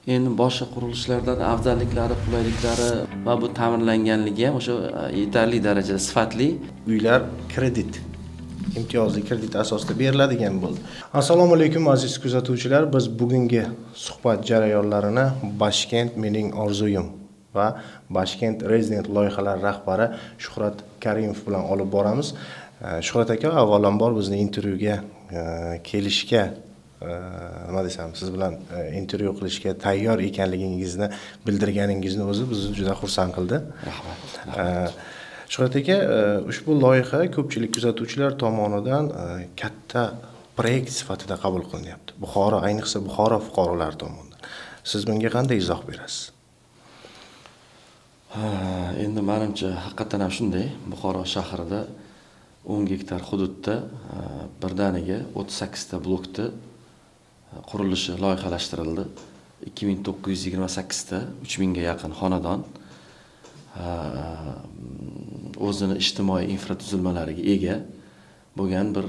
Endi boshqa qurilishlardan afzalliklari, qulayliklari va bu ta'mirlanganligi ham o'sha yetarli darajada sifatli. Uylar kredit, imtiyozli kredit asosida beriladigan bo'ldi. Assalomu alaykum aziz kuzatuvchilar. Biz bugungi suhbat jarayonlarini Bashkent mening orzuyim va Bashkent Resident loyihalar rahbari Shuhrat Karimov bilan olib boramiz. Shuhrat aka, avvalambor bizni intervyuga kelishga nima desam, siz bilan intervyu qilishga tayyor ekanligingizni bildirganingizni o'zi bizni juda xursand qildi. Rahmat. Shuhrat aka, ushbu loyiha ko'pchilik kuzatuvchilar tomonidan katta proyekt sifatida qabul qilinyapti. Buxoro, ayniqsa Buxoro fuqarolari tomonidan. Siz bunga qanday izoh berasiz? Endi menimcha haqiqatan ham shunday. Buxoro shahrida 10 gektar hududda birdaniga 38 ta blokda qurilishi loyihalashtirildi. 2928 ta 3000 ga yaqin xonadon o'zini ijtimoiy infratuzilmalariga ega bo'lgan bir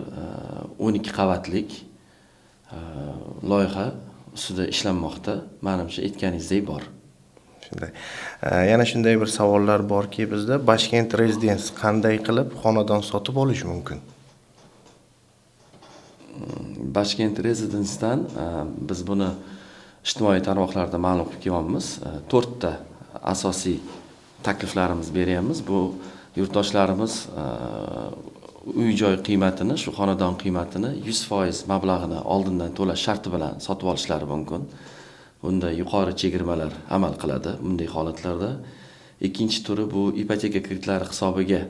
12 qavatlik loyiha ustida ishlanmoqda. Menimcha aytganingizdek bor. Shunday. Yana shunday bir savollar borki, bizda Bashkent Residence qanday qilib xonadon sotib olish mumkin? Bashkent Residence'dan biz buni ijtimoiy tarmoqlarda ma'lum qilib kelyapmiz. 4 ta asosiy takliflarimiz beryapmiz. Bu yurtdoshlarimiz uy-joy qiymatini, shu xonadon qiymatini 100% mablag'ini oldindan to'lash sharti bilan sotib olishlari mumkin. Bunda yuqori chegirmalar amal qiladi bunday holatlarda. Ikkinchi turi bu ipoteka kreditlari hisobiga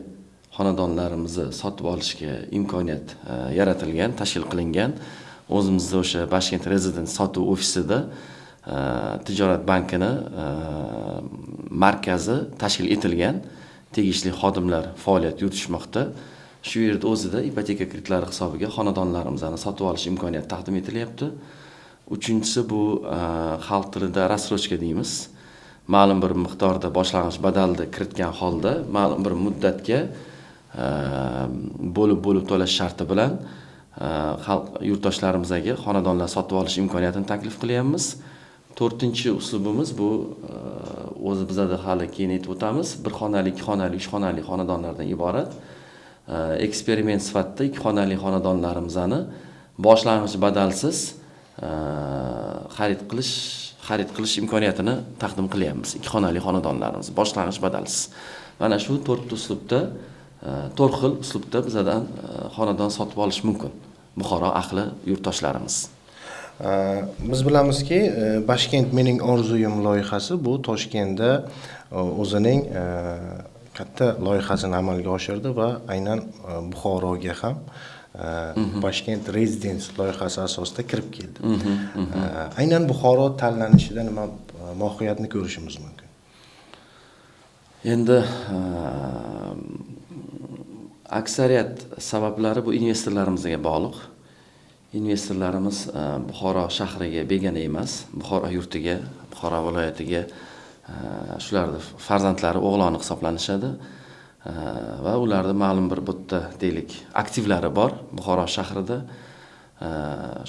xonadonlarimizni sotib olishga imkoniyat yaratilgan, tashkil qilingan. O'zimizda o'sha Bashkent Residence sotuv ofisida tijorat bankini markazi tashkil etilgan. Tegishli xodimlar faoliyat yuritishmoqda. Shu yerda o'zida ipoteka kreditlari hisobiga xonadonlarimizni sotib olish imkoniyati taqdim etilyapti. Uchinchisi bu xalq tilida rassrochka deymiz. Ma'lum bir miqdorda boshlang'ich badalni kiritgan holda ma'lum bir muddatga bo'lib to'lash sharti bilan xalq yurtdoshlarimizga xonadonlar sotib olish imkoniyatini taklif qilyapmiz. To'rtinchi uslubimiz bu o'zi bizda hali keyin aytib o'tamiz. Bir xonali, 2 xonali, 3 xonali xonadonlardan iborat eksperiment sifatida 2 xonali xonadonlarimizni boshlang'ich badalsiz xarid qilish imkoniyatini taqdim qilyapmiz. 2 xonali xonadonlarimiz boshlang'ich badalsiz. Mana shu 4 uslubda, 4 xil uslubda bizdan xonadon sotib olish mumkin Buxoro ahli yurtdoshlarimiz. Biz bilamizki, Bashkent mening orzuyim loyihasi bu Toshkentda o'zining katta loyihasini amalga oshirdi va aynan Buxoroga ham Bashkent Residence loyihasi asosida kirib keldi. Aynan Buxoro tanlanishida nima mohiyatni ko'rishimiz mumkin? Endi aksariyat sabablari bu investorlarimizga bog'liq. Investorlarimiz Buxoro shahriga begona emas, Buxoro yurtiga, Buxoro viloyatiga shularning farzandlari, o'g'loni hisoblanishadi. Va ularda ma'lum bir bitta deylik aktivlari bor Buxoro shahrida.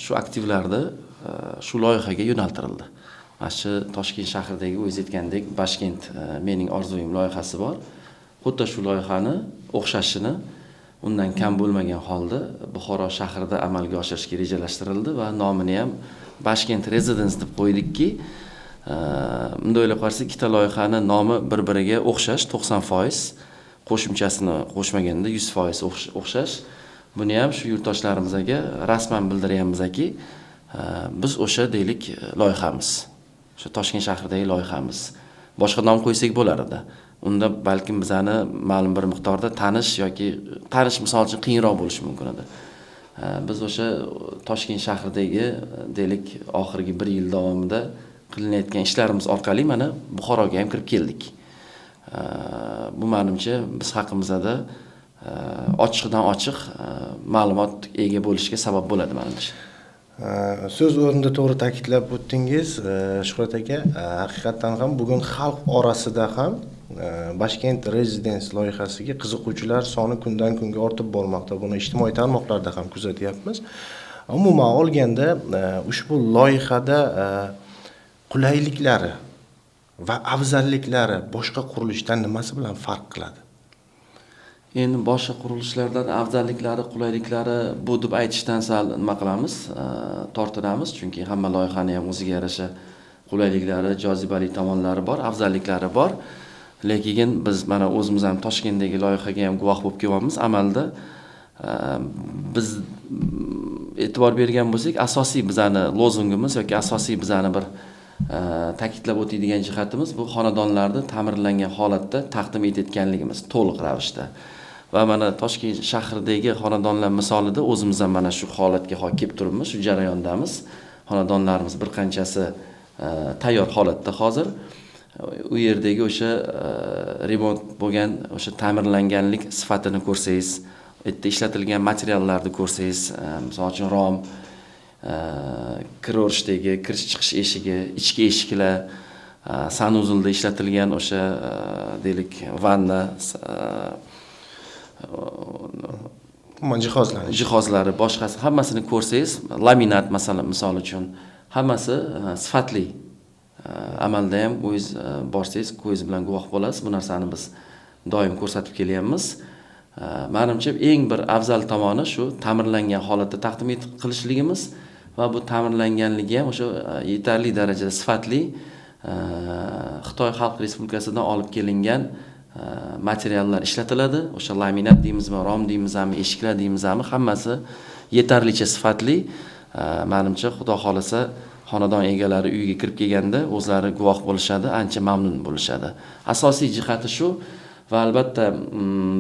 Shu aktivlarni shu loyihaga yo'naltirildi. Mana shu Toshkent shahridagi o'z aytgandek Bashkent mening orzuyim loyihasi bor. Xuddi shu loyihani o'xshashini undan kam bo'lmagan holda Buxoro shahrida amalga oshirishga rejalashtirildi va nomini ham Bashkent Residence deb qo'ydikki, bunda o'ylab qarasak, ikkita loyihani nomi bir-biriga o'xshash 90%, qo'shimchasini qo'shmaganda 100% o'xshash. Buni ham shu yurtdoshlarimizga rasman bildiryapmizki, biz o'sha deylik loyihamiz. O'sha Toshkent shahridagi loyihamiz. Boshqa nom qo'ysak bo'lar edi. Unda balkim bizani ma'lum bir miqdorda tanish misol uchun qiyinroq bo'lishi mumkin edi. Biz o'sha Toshkent shahridagi deylik oxirgi 1 yil davomida qilinayotgan ishlarimiz orqali mana Buxoroga ham kirib keldik. Bu menimcha biz haqimizda ochiqdan ochiq ma'lumot ega bo'lishga sabab bo'ladi menimcha. So'z o'rnida to'g'ri ta'kidlab o'tdingiz, Shuhrat aka. Haqiqatan ham bugun xalq orasida ham Bashkent Residence loyihasiga qiziquvchilar soni kundan kunga ortib bormoqda. Buni ijtimoiy tarmoqlarda ham kuzatyapmiz. Umuman olganda ushbu loyihada qulayliklari va afzalliklari boshqa qurilishdan nimasi bilan farq qiladi? Endi boshqa qurilishlardan afzalliklari, qulayliklari bu deb aytishdan sal nima qilamiz, tortinamiz, chunki hamma loyihani ham o'ziga yarasha qulayliklari, jozibali tomonlari bor, afzalliklari bor. Lekin biz mana o'zimiz ham Toshkentdagi loyihaga ham guvoh bo'lib kelyapmiz. Amalda biz e'tibor bergan bo'lsak, asosiy bizani lozungimiz yoki asosiy bizani bir ta'kidlab o'tadigan jihatimiz bu xonadonlarni ta'mirlangan holatda taqdim etayotganligimiz to'liq ravishda. Va mana Toshkent shahridagi xonadonlar misolida o'zimiz ham mana shu holatga kelib turibmiz, shu jarayondamiz. Xonadonlarimiz bir qanchasi tayyor holatda hozir. U yerdagi o'sha remont bo'lgan, o'sha ta'mirlanganlik sifatini ko'rsangiz, u yerda ishlatilgan materiallarni ko'rsangiz, misol uchun rom, kirish-chiqishdagi kirish-chiqish eshigi, ichki eshiklar, sanuzulda ishlatilgan o'sha deylik vanna, jihozlari, boshqasi hammasini ko'rsangiz, laminat masalan misol uchun hammasi sifatli. Amalda ham o'zingiz borsangiz, ko'zingiz bilan guvoh bo'lasiz. Bu narsani biz doim ko'rsatib kelyapmiz. Menimcha eng bir afzal tomoni shu ta'mirlangan holatda taqdim qilishligimiz va bu ta'mirlanganligi ham o'sha yetarli darajada sifatli Xitoy Xalq Respublikasidan olib kelingan materiallar ishlatiladi. O'sha laminat deymizmi, rom deymizmi, eshiklar deymizmi, hammasi yetarlicha sifatli. Menimcha Xudo xolasa xonadon egalari uyga kirib kelganda o'zlari guvoh bo'lishadi, ancha mamnun bo'lishadi. Asosiy jihati shu va albatta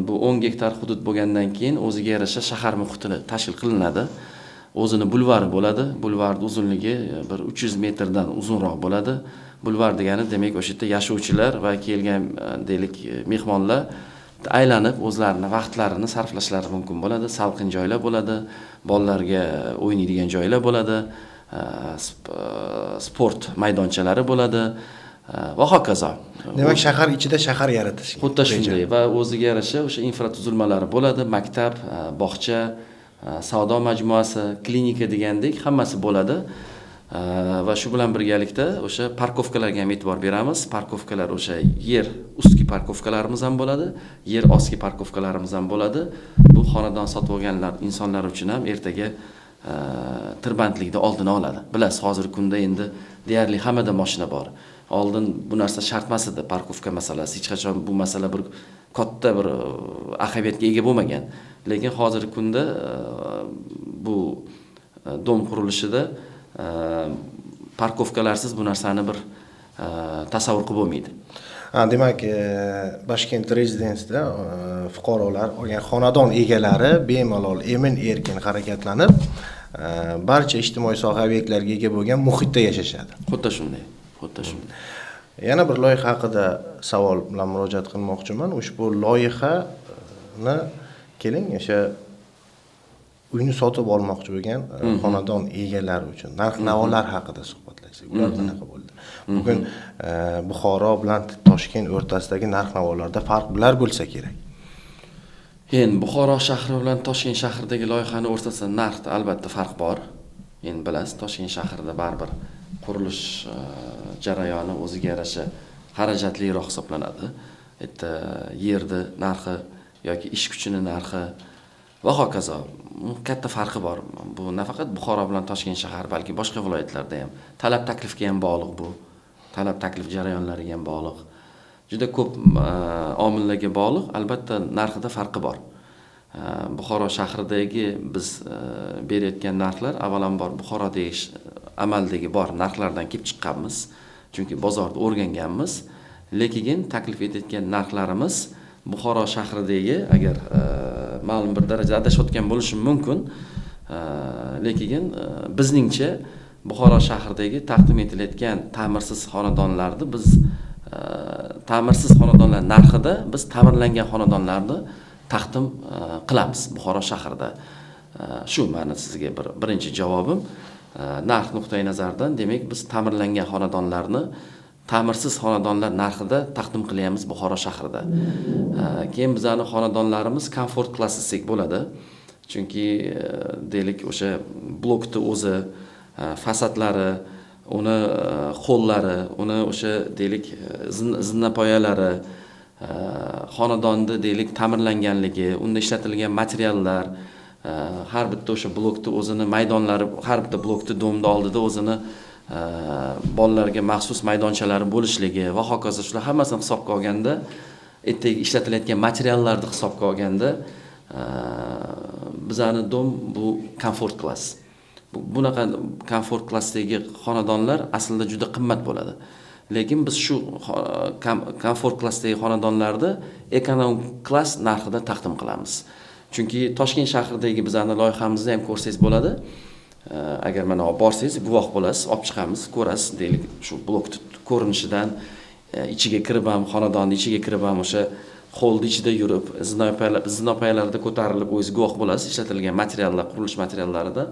bu 10 gektar hudud bo'lgandan keyin o'ziga yarasha shahar muhitini tashkil qilinadi. O'zini bulvari bo'ladi. Bulvarning uzunligi bir 300 metrdan uzunroq bo'ladi. Bulvar degani demak o'sha yerda yashovchilar va kelgan deylik mehmonlar aylanib o'zlarining vaqtlarini sarflashlari mumkin bo'ladi. Salqin joylar bo'ladi, bolalarga o'ynaydigan joylar bo'ladi. Sport maydonchalari bo'ladi va hokazo. Demak, shahar ichida shahar yaratish. Xuddi shunday va o'ziga yarasha o'sha infratuzilmalari bo'ladi, maktab, bog'cha, savdo majmuasi, klinika degandek hammasi bo'ladi. Va shu bilan birgalikda o'sha parkovkalarga ham e'tibor beramiz. Parkovkalar o'sha yer ustki parkovkalarimiz ham bo'ladi, yer ostki parkovkalarimiz ham bo'ladi. Bu xonadon sotib olganlar insonlar uchun ham ertaga tirbandlikni oldini oladi. Bilasiz, hozirgi kunda endi deyarli hammada mashina bor. Oldin bu narsa shart emas edi, parkovka masalasi. Hech qachon bu masala bir katta bir ahamiyatga ega bo'lmagan. Lekin hozirgi kunda bu dom qurilishida parkovkalarsiz bu narsani bir tasavvur qilib bo'lmaydi. Demak, Toshkent Rezidence'da fuqarolar olgan xonadon egalari bemalol emin-erkin harakatlanib, barcha ijtimoiy soha obyektlariga ega bo'lgan muhitda yashashadi. Xuddi shunday. Yana bir loyiha haqida savol bilan murojaat qilmoqchiman. Ushbu loyihani keling, o'sha uyni sotib olmoqchi bo'lgan xonadon egalari uchun narx-navolar haqida suhbatlashsak. Ular qanaqa bo'ldi? Bugun Buxoro bilan Toshkent o'rtasidagi narx-navolarda farqlar bo'lsa kerak. Endi Buxoro shahri bilan Toshkent shahridagi loyihani o'rtasida narxda albatta farq bor. Endi bilasiz, Toshkent shahrida baribir qurilish jarayoni o'ziga yarasha xarajatliroq hisoblanadi. Bitta yerni narxi yoki ish kuchini narxi va hokazo katta farqi bor. Bu nafaqat Buxoro bilan Toshkent shahar, balki boshqa viloyatlarda ham talab taklifga ham bog'liq bu. Talab taklif jarayonlariga ham bog'liq. Juda ko'p omillarga bog'liq, albatta narxida farqi bor. Buxoro shahridagi biz berayotgan narxlar avvalambor Buxorodagi amaldagi bor narxlardan kelib chiqqanmiz. Chunki bozorda o'rganganmiz. Lekin taklif etayotgan narxlarimiz Buxoro shahridagi agar ma'lum bir darajada adashayotgan bo'lishi mumkin. Lekin bizningcha Buxoro shahridagi taqdim etilayotgan ta'mirsiz xonadonlarni biz ta'mirsiz xonadonlar narxida biz ta'mirlangan xonadonlarni taqdim qilamiz Buxoro shahrida. Shu ma'noda sizga birinchi javobim. Narx nuqtai nazaridan demak biz ta'mirlangan xonadonlarni ta'mirsiz xonadonlar narxida taqdim qilyapmiz Buxoro shahrida. Keyin bizning xonadonlarimiz komfort klass desak bo'ladi. Chunki deylik o'sha blokni o'zi, fasadlari, uni qo'llari, uni o'sha deylik zinnapoyalari, xonadonni deylik ta'mirlanganligi, unda ishlatilgan materiallar, har bitta o'sha blokni o'zini maydonlari, har bitta blokni domda oldida o'zini bolalarga maxsus maydonchalari bo'lishligi va hokazo shular hammasini hisobga olganda, ertaga ishlatilayotgan materiallarni hisobga olganda, bizani dom bu komfort klass. Bunaqa komfort klassdagi xonadonlar aslida juda qimmat bo'ladi. Lekin biz shu komfort klassdagi xonadonlarni ekonom klass narxida taqdim qilamiz. Chunki Toshkent shahridagi bizning loyihamizda ham ko'rsangiz bo'ladi. Agar mana olib borsangiz, guvoh bo'lasiz, olib chiqamiz, ko'rasiz, deylik, shu blokni ko'rinishidan ichiga kirib ham, xonadonning ichiga kirib ham o'sha holni ichida yurib, zinapoyalarda ko'tarilib o'zingiz guvoh bo'lasiz, ishlatilgan materiallar, qurilish materiallarida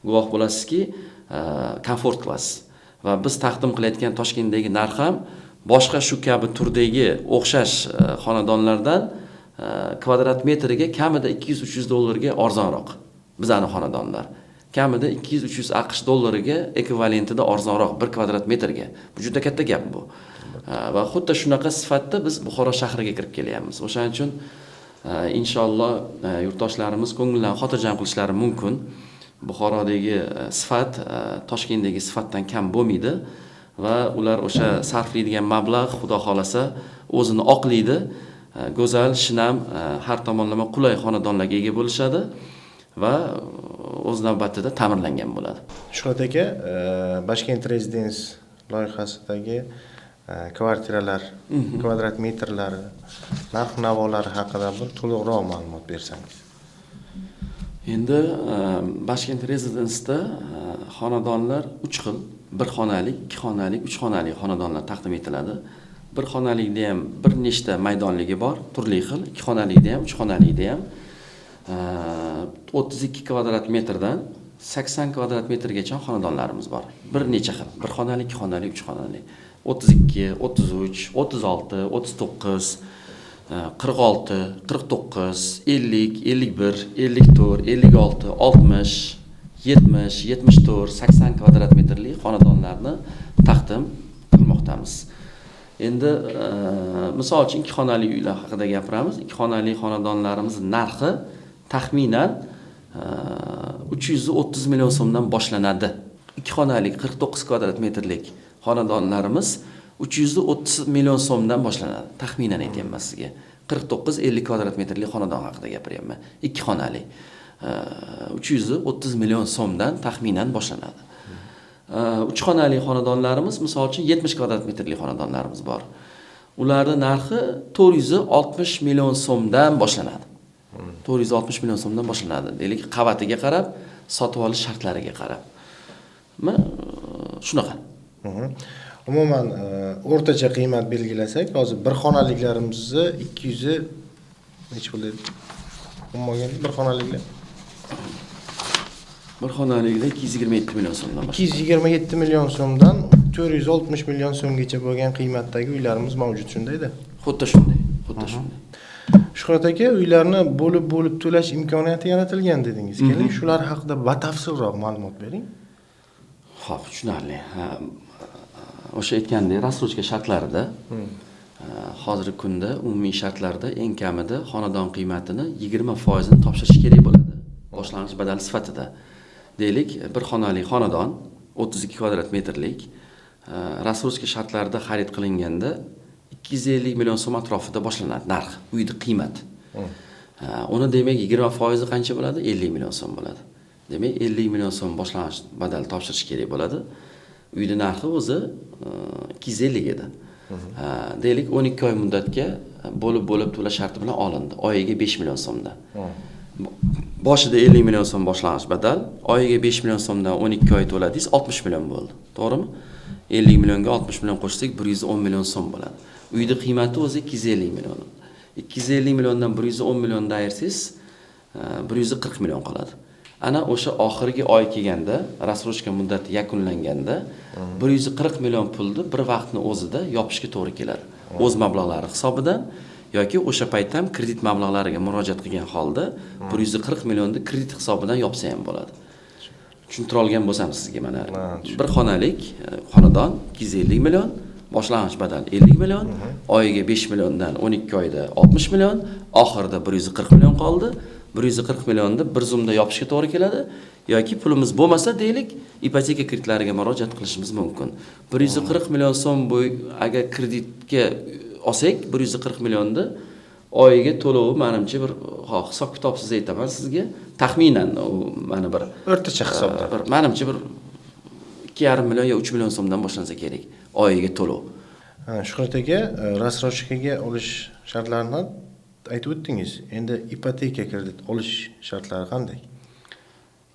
guvoh bo'lasizki, komfort klass. Va biz taqdim qilayotgan Toshkentdagi narx ham boshqa shu kabi turdagi o'xshash xonadonlardan kvadrat metriga kamida 200-300 dollarga arzonroq. Bizning xonadonlar kamida 200-300 AQSh dollariga ekvivalentida arzonroq 1 kvadrat metrga. Bu juda katta gap bu. Va xuddi shunaqa sifatda biz Buxoro shahriga kirib kelyapmiz. O'shaning uchun inshaalloh yurtdoshlarimiz ko'ngildan xotirjam qilishlari mumkin. Buxorodagi sifat Toshkentdagi sifatdan kam bo'lmaydi va ular o'sha sarflaydigan mablag' xudo xolasa o'zini oqlaydi. Go'zal, shinam, har tomonlama qulay xonadonlarga ega bo'lishadi va o'z navbatida ta'mirlangan bo'ladi. Shuhrat aka, Bashkent Residence loyihasidagi kvartiralar, kvadrat metrlari, narx-navolari haqida bir to'liqroq ma'lumot bersangiz. Endi Bashkent Residence'da xonadonlar 3 xil, 1 xonalik, 2 xonalik, 3 xonalik xonadonlar taqdim etiladi. 1 xonalikda ham bir nechta maydonligi bor, turli xil, 2 xonalikda ham, 3 xonalikda ham 32 kvadrat metrdan 80 kvadrat metrgacha xonadonlarimiz bor. Bir necha xil, 1 xonalik, 2 xonalik, 3 xonalik, 32, 33, 36, 39, 46, 49, 50, 51, 54, 56, 60, 70, 74, 80 kvadrat metrli xonadonlarni taqdim qilmoqdamiz. Endi misol uchun 2 xonali uylar haqida gapiramiz. 2 xonali xonadonlarimiz narxi taxminan 330 million so'mdan boshlanadi. 2 xonali 49 kvadrat metrlik xonadonlarimiz 330 million so'mdan boshlanadi. Taxminan aytyapman sizga. 49-50 kvadrat metrlik xonadon haqida gapiryapman. 2 xonali 330 million so'mdan taxminan boshlanadi. 3 xonali xonadonlarimiz, misol uchun 70 kvadrat metrlik xonadonlarimiz bor. Ularning narxi 460 million so'mdan boshlanadi. 460 million so'mdan boshlanadi. Deylik, qavatiga qarab, sotib olish shartlariga qarab. Mana shunaqa. Umuman o'rtacha qiymat belgilasak, hozir 1 xonaliklarimizni 200 necha pul edi? Umuman 1 xonaliklar 1 xonalikda 227 million so'mdan boshlanadi. 227 million so'mdan 460 million so'mgacha bo'lgan qiymatdagi uylarimiz mavjud, shundayda. Xuddi shunday, xuddi shunday. Shuhrat aka, uylarni bo'lib to'lash imkoniyati yaratilgan dedingiz. Keling, shular haqida batafsilroq ma'lumot bering. Xo'p, tushunarli. O'sha aytgandek, rassrochka shartlarida hozirgi kunda umumiy shartlarda eng kamida xonadon qiymatini 20% ni topshirish kerak bo'ladi. Boshlang'ich badal sifatida. Deylik, 1 xonali xonadon 32 kvadrat metrlik rassrochka shartlarida xarid qilinganda 250 million so'm atrofida boshlanadi narx, uyning qiymati. Uni demak 20% qancha bo'ladi? 50 million so'm bo'ladi. Demak, 50 million so'm boshlang'ich badal topshirish kerak bo'ladi. Uyning narxi o'zi 250 edi. Deylik, 12 oy muddatga bo'lib to'lash sharti bilan olindi. Oyiga 5 million so'mdan. Boshida 50 million so'm boshlang'ich badal, oyiga 5 million so'mdan 12 oy to'ladingiz, 60 million bo'ldi. To'g'rimi? 50 millionga 60 million qo'shsak 110 million so'm bo'ladi. Uyning qiymati o'zi 250 million. 250 milliondan 110 milliondan ayirsangiz 140 million qoladi. Ana o'sha oxirgi oy kelganda, rassrochka muddati yakunlanganda 140 million pulni bir vaqtni o'zida yopishga to'g'ri keladi. O'z mablag'lari hisobidan yoki o'sha paytda ham kredit mablag'lariga murojaat qilgan holda 140 millionni kredit hisobidan yopsa ham bo'ladi. tushuntira olgan bo'lsam sizga mana tushundim. bir xonalik xonadon 250 million, boshlang'ich badal 50 million, oyiga 5 milliondan 12 oyda 60 million, oxirida 140 million qoldi. 140 millionni bir zumda yopishga to'g'ri keladi yoki pulimiz bo'lmasa deylik, ipoteka kreditlariga murojaat qilishimiz mumkin. 140 million so'm agar kreditga olsak, 140 millionni oyiga to'lovi menimcha bir hisob kitobsiz aytaman sizga, taxminan mana bir O'rtacha hisobda. Menimcha bir 2,5 million yo 3 million so'mdan boshlansa kerak oyiga to'lov. Shuhrat aka, rassrochkaga olish shartlarini aytib o'tdingiz. Endi ipoteka kredit olish shartlari qanday?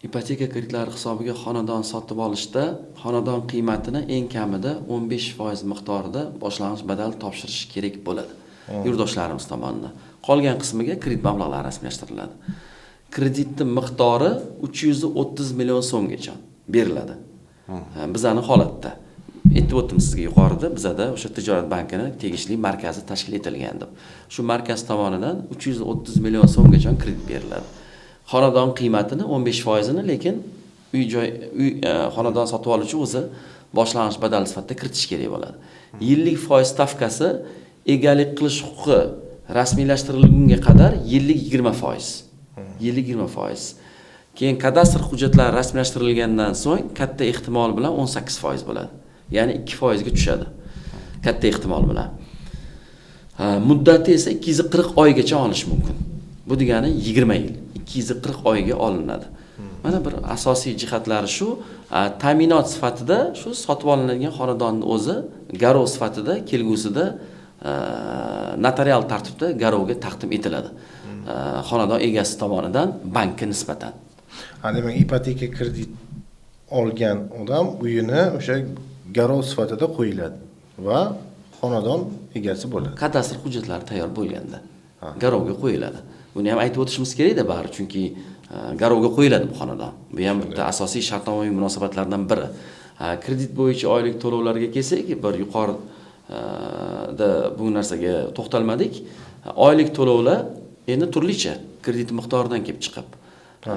Ipoteka kreditlari hisobiga xonadon sotib olishda xonadon qiymatini eng kamida 15% miqdorida boshlang'ich badal topshirish kerak bo'ladi yurtdoshlarimiz tomonidan. Qolgan qismiga kredit mablag'lari rasmiylashtiriladi. Kreditning miqdori 330 million so'mgacha beriladi. Bizning holatda aytib o'tdim sizga yuqorida, bizada o'sha tijorat bankining tegishli markazi tashkil etilgan deb. Shu markaz tomonidan 330 million so'mgacha kredit beriladi. Xonadon qiymatining 15%ni lekin xonadon sotib oluvchi o'zi boshlang'ich badal sifatida kiritish kerak bo'ladi. Yillik foiz stavkasi egalik qilish huquqi rasmiylashtirilgunga qadar yillik 20%. Yillik 20%. Keyin kadastr hujjatlari rasmiylashtirilgandan so'ng katta ehtimol bilan 18% bo'ladi. Ya'ni 2% ga tushadi. Katta ehtimol bilan. Muddati esa 240 oygacha olish mumkin. Bu degani 20 yil, 240 oyga olinadi. Mana bir asosiy jihatlari shu, ta'minot sifatida shu sotib olinadigan xonadonning o'zi garov sifatida kelgusida notarial tartibda garovga taqdim etiladi. Xonadon egasi tomonidan bankka nisbatan. Demak, ipoteka kredit olgan odam uyini o'sha garov sifatida qo'yiladi va xonadon egasi bo'ladi. Kadastr hujjatlari tayyor bo'lganda garovga qo'yiladi. Buni ham aytib o'tishimiz kerak-da bari, chunki garovga qo'yiladi bu xonadon. Bu ham bitta asosiy shartnomaviy munosabatlardan biri. Kredit bo'yicha oylik to'lovlarga kelsak, bir yuqorida bu narsaga to'xtalmadik. Oylik to'lovlar endi turlicha kredit miqdoridan kelib chiqib.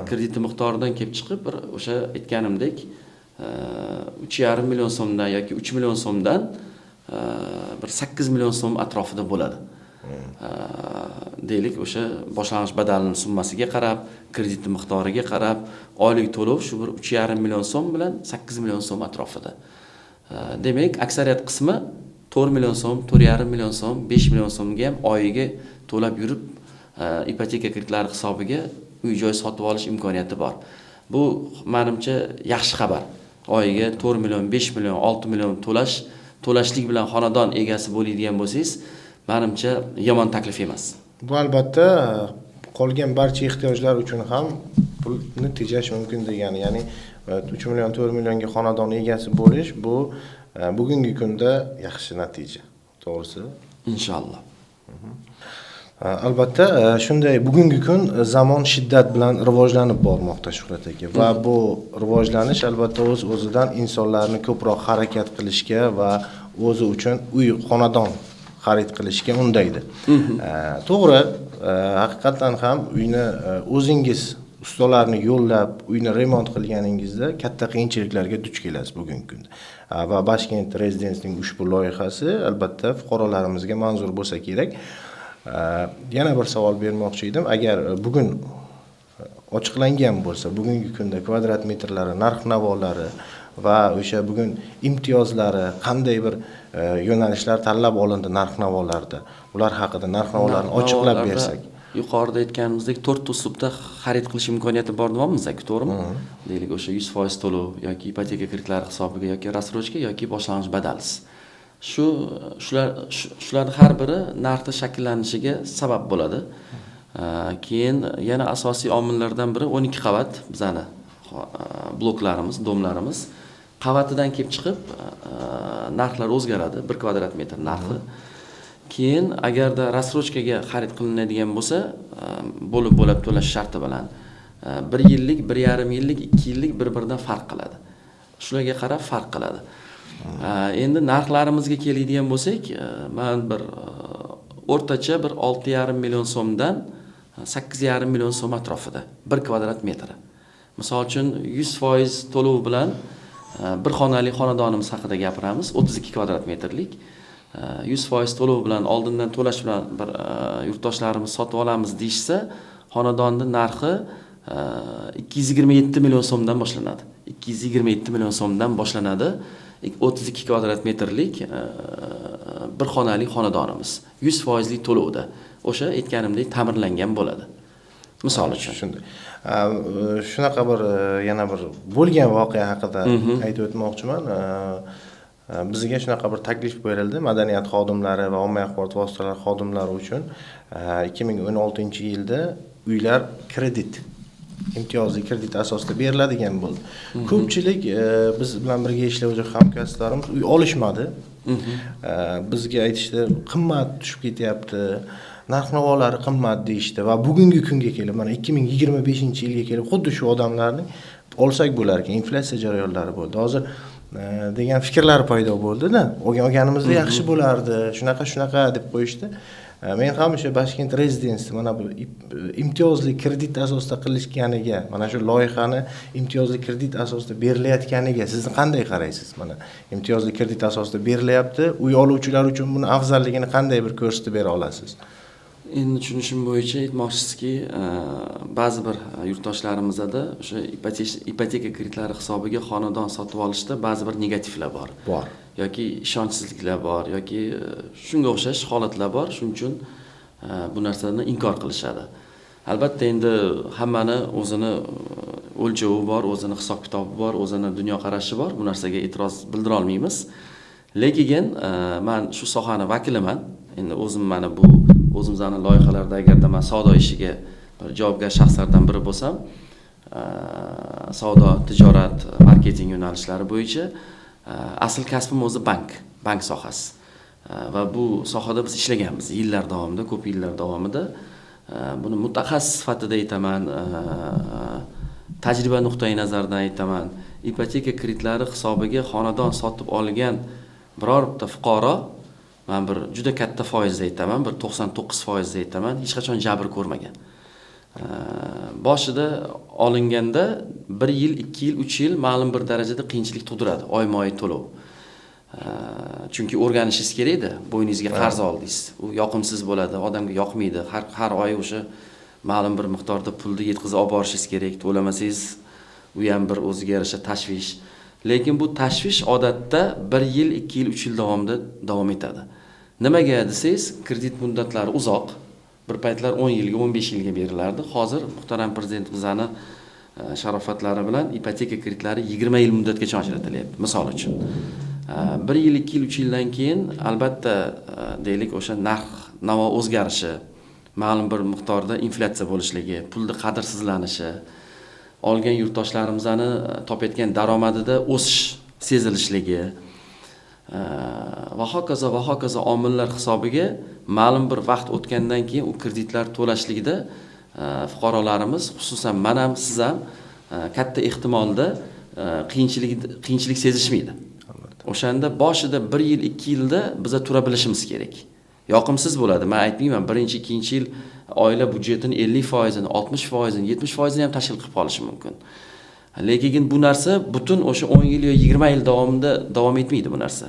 Kredit miqdoridan kelib chiqib, bir o'sha aytganimdek 3,5 million so'mdan yoki 3 million so'mdan bir 8 million so'm atrofida bo'ladi. Deylik, o'sha boshlang'ich badalining summasiga qarab, kredit miqdoriga qarab, oylik to'lov shu bir 3,5 million so'm bilan 8 million so'm atrofida. Demak, aksariyat qismi 4 million so'm, 4,5 million so'm, 5 million so'mga ham oyiga to'lab yurib, ipoteka kreditlari hisobiga uy-joy sotib olish imkoniyati bor. Bu menimcha yaxshi xabar. Oyiga 4 million, 5 million, 6 million to'lashlik bilan xonadon egasi bo'ladigan bo'lsangiz, menimcha yomon taklif emas. Bu albatta qolgan barcha ehtiyojlar uchun ham pulni tejash mumkin degani. Ya'ni 3 million, 4 millionga xonadon egasi bo'lish bu bugungi kunda yaxshi natija. To'g'risi? Inshaalloh. Albatta, shunday bugungi kun zamon shiddat bilan rivojlanib bormoqda Shuhrat aka va bu rivojlanish albatta o'z-o'zidan insonlarni ko'proq harakat qilishga va o'zi uchun uy, xonadon xarid qilishga undaydi. To'g'ri, haqiqatan ham uyni o'zingiz ustalarni yo'llab, uyni remont qilganingizda katta qiyinchiliklarga duch kelasiz bugungi kunda. Va Bashkent Rezidensiyaning ushbu loyihasi albatta fuqarolarimizga manzur bo'lsa kerak. Yana bir savol bermoqchi edim. Agar bugun ochiqlangan bo'lsa, bugungi kunda kvadrat metrlari, narx-navolari va o'sha bugun imtiyozlari qanday bir yo'nalishlar tanlab olindi narx-navolarda. Ular haqida narx-navolarni ochiqlab bersak. Yuqorida aytganimizdek 4 uslubda xarid qilish imkoniyati bor deyapmiz-ku, to'g'rimi? Deylik, o'sha 100% to'lov yoki ipoteka kreditlari hisobiga yoki rassrochka yoki boshlang'ich badalsiz. Shular har biri narxning shakllanishiga sabab bo'ladi. Keyin yana asosiy omillardan biri 12 qavat bizani bloklarimiz, domlarimiz qavatidan kelib chiqib narxlar o'zgaradi, 1 kvadrat metr narxi. Keyin agarda rassrochkaga xarid qilinadigan bo'lsa, bo'lib to'lash sharti bilan 1 yillik, 1,5 yillik, 2 yillik bir-biridan farq qiladi. Shularga qarab farq qiladi. Endi narxlarimizga keladigan bo'lsak, men bir o'rtacha bir 6,5 million so'mdan 8,5 million so'm atrofida 1 kvadrat metri. Misol uchun 100% to'lov bilan bir xonali xonadonimiz haqida gapiramiz, 32 kvadrat metrlik. 100% to'lov bilan oldindan to'lash bilan bir yurtdoshlarimiz sotib olamiz deyishsa, xonadonning narxi 227 million so'mdan boshlanadi. 227 million so'mdan boshlanadi. 32 kvadrat metrlik bir xonali xonadonimiz 100% to'lovda. O'sha aytganimdek ta'mirlangan bo'ladi. Misol uchun. Shunday. Shunaqa bir yana bir bo'lgan voqea haqida aytib o'tmoqchiman. Bizga shunaqa bir taklif berildi madaniyat xodimlari va ommaviy axborot vositalari xodimlari uchun 2016-yilda uylar kredit imtiyozli kredit asosida beriladigan bo'ldi. Ko'pchilik biz bilan birga ishlovchi hamkasblarimiz uy olishmadi. Bizga aytishdi, qimmat tushib ketyapti. Narx-navolari qimmat deyishdi va bugungi kunga kelib, mana 2025-yilga kelib xuddi shu odamlarning olsak bo'lar ekan, inflyatsiya jarayonlari bo'ldi. Hozir degan fikrlar paydo bo'ldi-da. Olganimizda yaxshi bo'lardi, shunaqa deb qo'yishdi. Men ham o'sha Bashkent Residence mana bu imtiyozli kredit asosida qilishganiga, mana shu loyihani imtiyozli kredit asosida berilayotganiga siz qanday qaraysiz? Mana imtiyozli kredit asosida berilyapti, uy oluvchilar uchun buni afzalligini qanday bir ko'rsatib bera olasiz? Endi tushunishim bo'yicha aytmoqchisizki, ba'zi bir yurtdoshlarimizda o'sha ipoteka kreditlari hisobiga xonadon sotib olishda ba'zi bir negativlar bor. Yoki ishonchsizliklar bor, yoki shunga o'xshash holatlar bor. Shuning uchun bu narsani inkor qilishadi. Albatta endi hammani o'zini o'lchovi bor, o'zini hisob-kitobi bor, o'zini dunyoqarashi bor. Bu narsaga e'tiroz bildira olmaymiz. Lekin men shu sohani vakiliman. Endi mana bu o'zimizning loyihalarda agarda men savdo ishiga bir javobgar shaxslardan biri bo'lsam, savdo, tijorat, marketing yo'nalishlari bo'yicha asl kasbim o'zi bank sohasi. Va bu sohada biz ishlaganmiz yillar davomida, ko'p yillar davomida. Buni mutaxassis sifatida aytaman, tajriba nuqtai nazaridan aytaman. Ipoteka kreditlari hisobiga xonadon sotib olgan biror bitta fuqaro, men bir juda katta foizda aytaman, bir 99% aytaman, hech qachon jabr ko'rmagan. Boshida olinganda 1 yil, 2 yil, 3 yil ma'lum bir darajada qiyinchilik tug'diradi, oyma-oy to'lov. Chunki o'rganishingiz kerak-da, bo'yningizga qarz oldingiz. U yoqimsiz bo'ladi, odamga yoqmaydi. Har oy o'sha ma'lum bir miqdorda pulni yetkazib olib borishingiz kerak. To'lamasangiz, u ham bir o'ziga yarasha tashvish. Lekin bu tashvish odatda 1 yil, 2 yil, 3 yil davomida davom etadi. Nimaga desangiz, kredit muddatlari uzoq. Bir paytlar 10 yilga, 15 yilga berilardi. Hozir muhtaram prezidentimizning sharofatlari bilan ipoteka kreditlari 20 yil muddatgacha ajratilyapti, misol uchun. 1 yil, 2 yil, 3 yildan keyin albatta deylik o'sha narx-navo o'zgarishi, ma'lum bir miqdorda inflyatsiya bo'lishligi, pulning qadrsizlanishi, olgan yurtdoshlarimizning topayotgan daromadida o'sish sezilishligi va hokazo omillar hisobiga ma'lum bir vaqt o'tgandan keyin u kreditlar to'lashligida fuqarolarimiz, xususan men ham, siz ham katta ehtimolda qiyinchilik sezishmaydi. O'shanda boshida 1 yil, 2 yilda biz tura bilishimiz kerak. Yoqimsiz bo'ladi. Men aytmayman, 1-2 yil oila budjetini 50%, 60%, 70% ham tashkil qilib qolishi mumkin. Lekin bu narsa butun o'sha 10 yil yoki 20 yil davomida davom etmaydi bu narsa.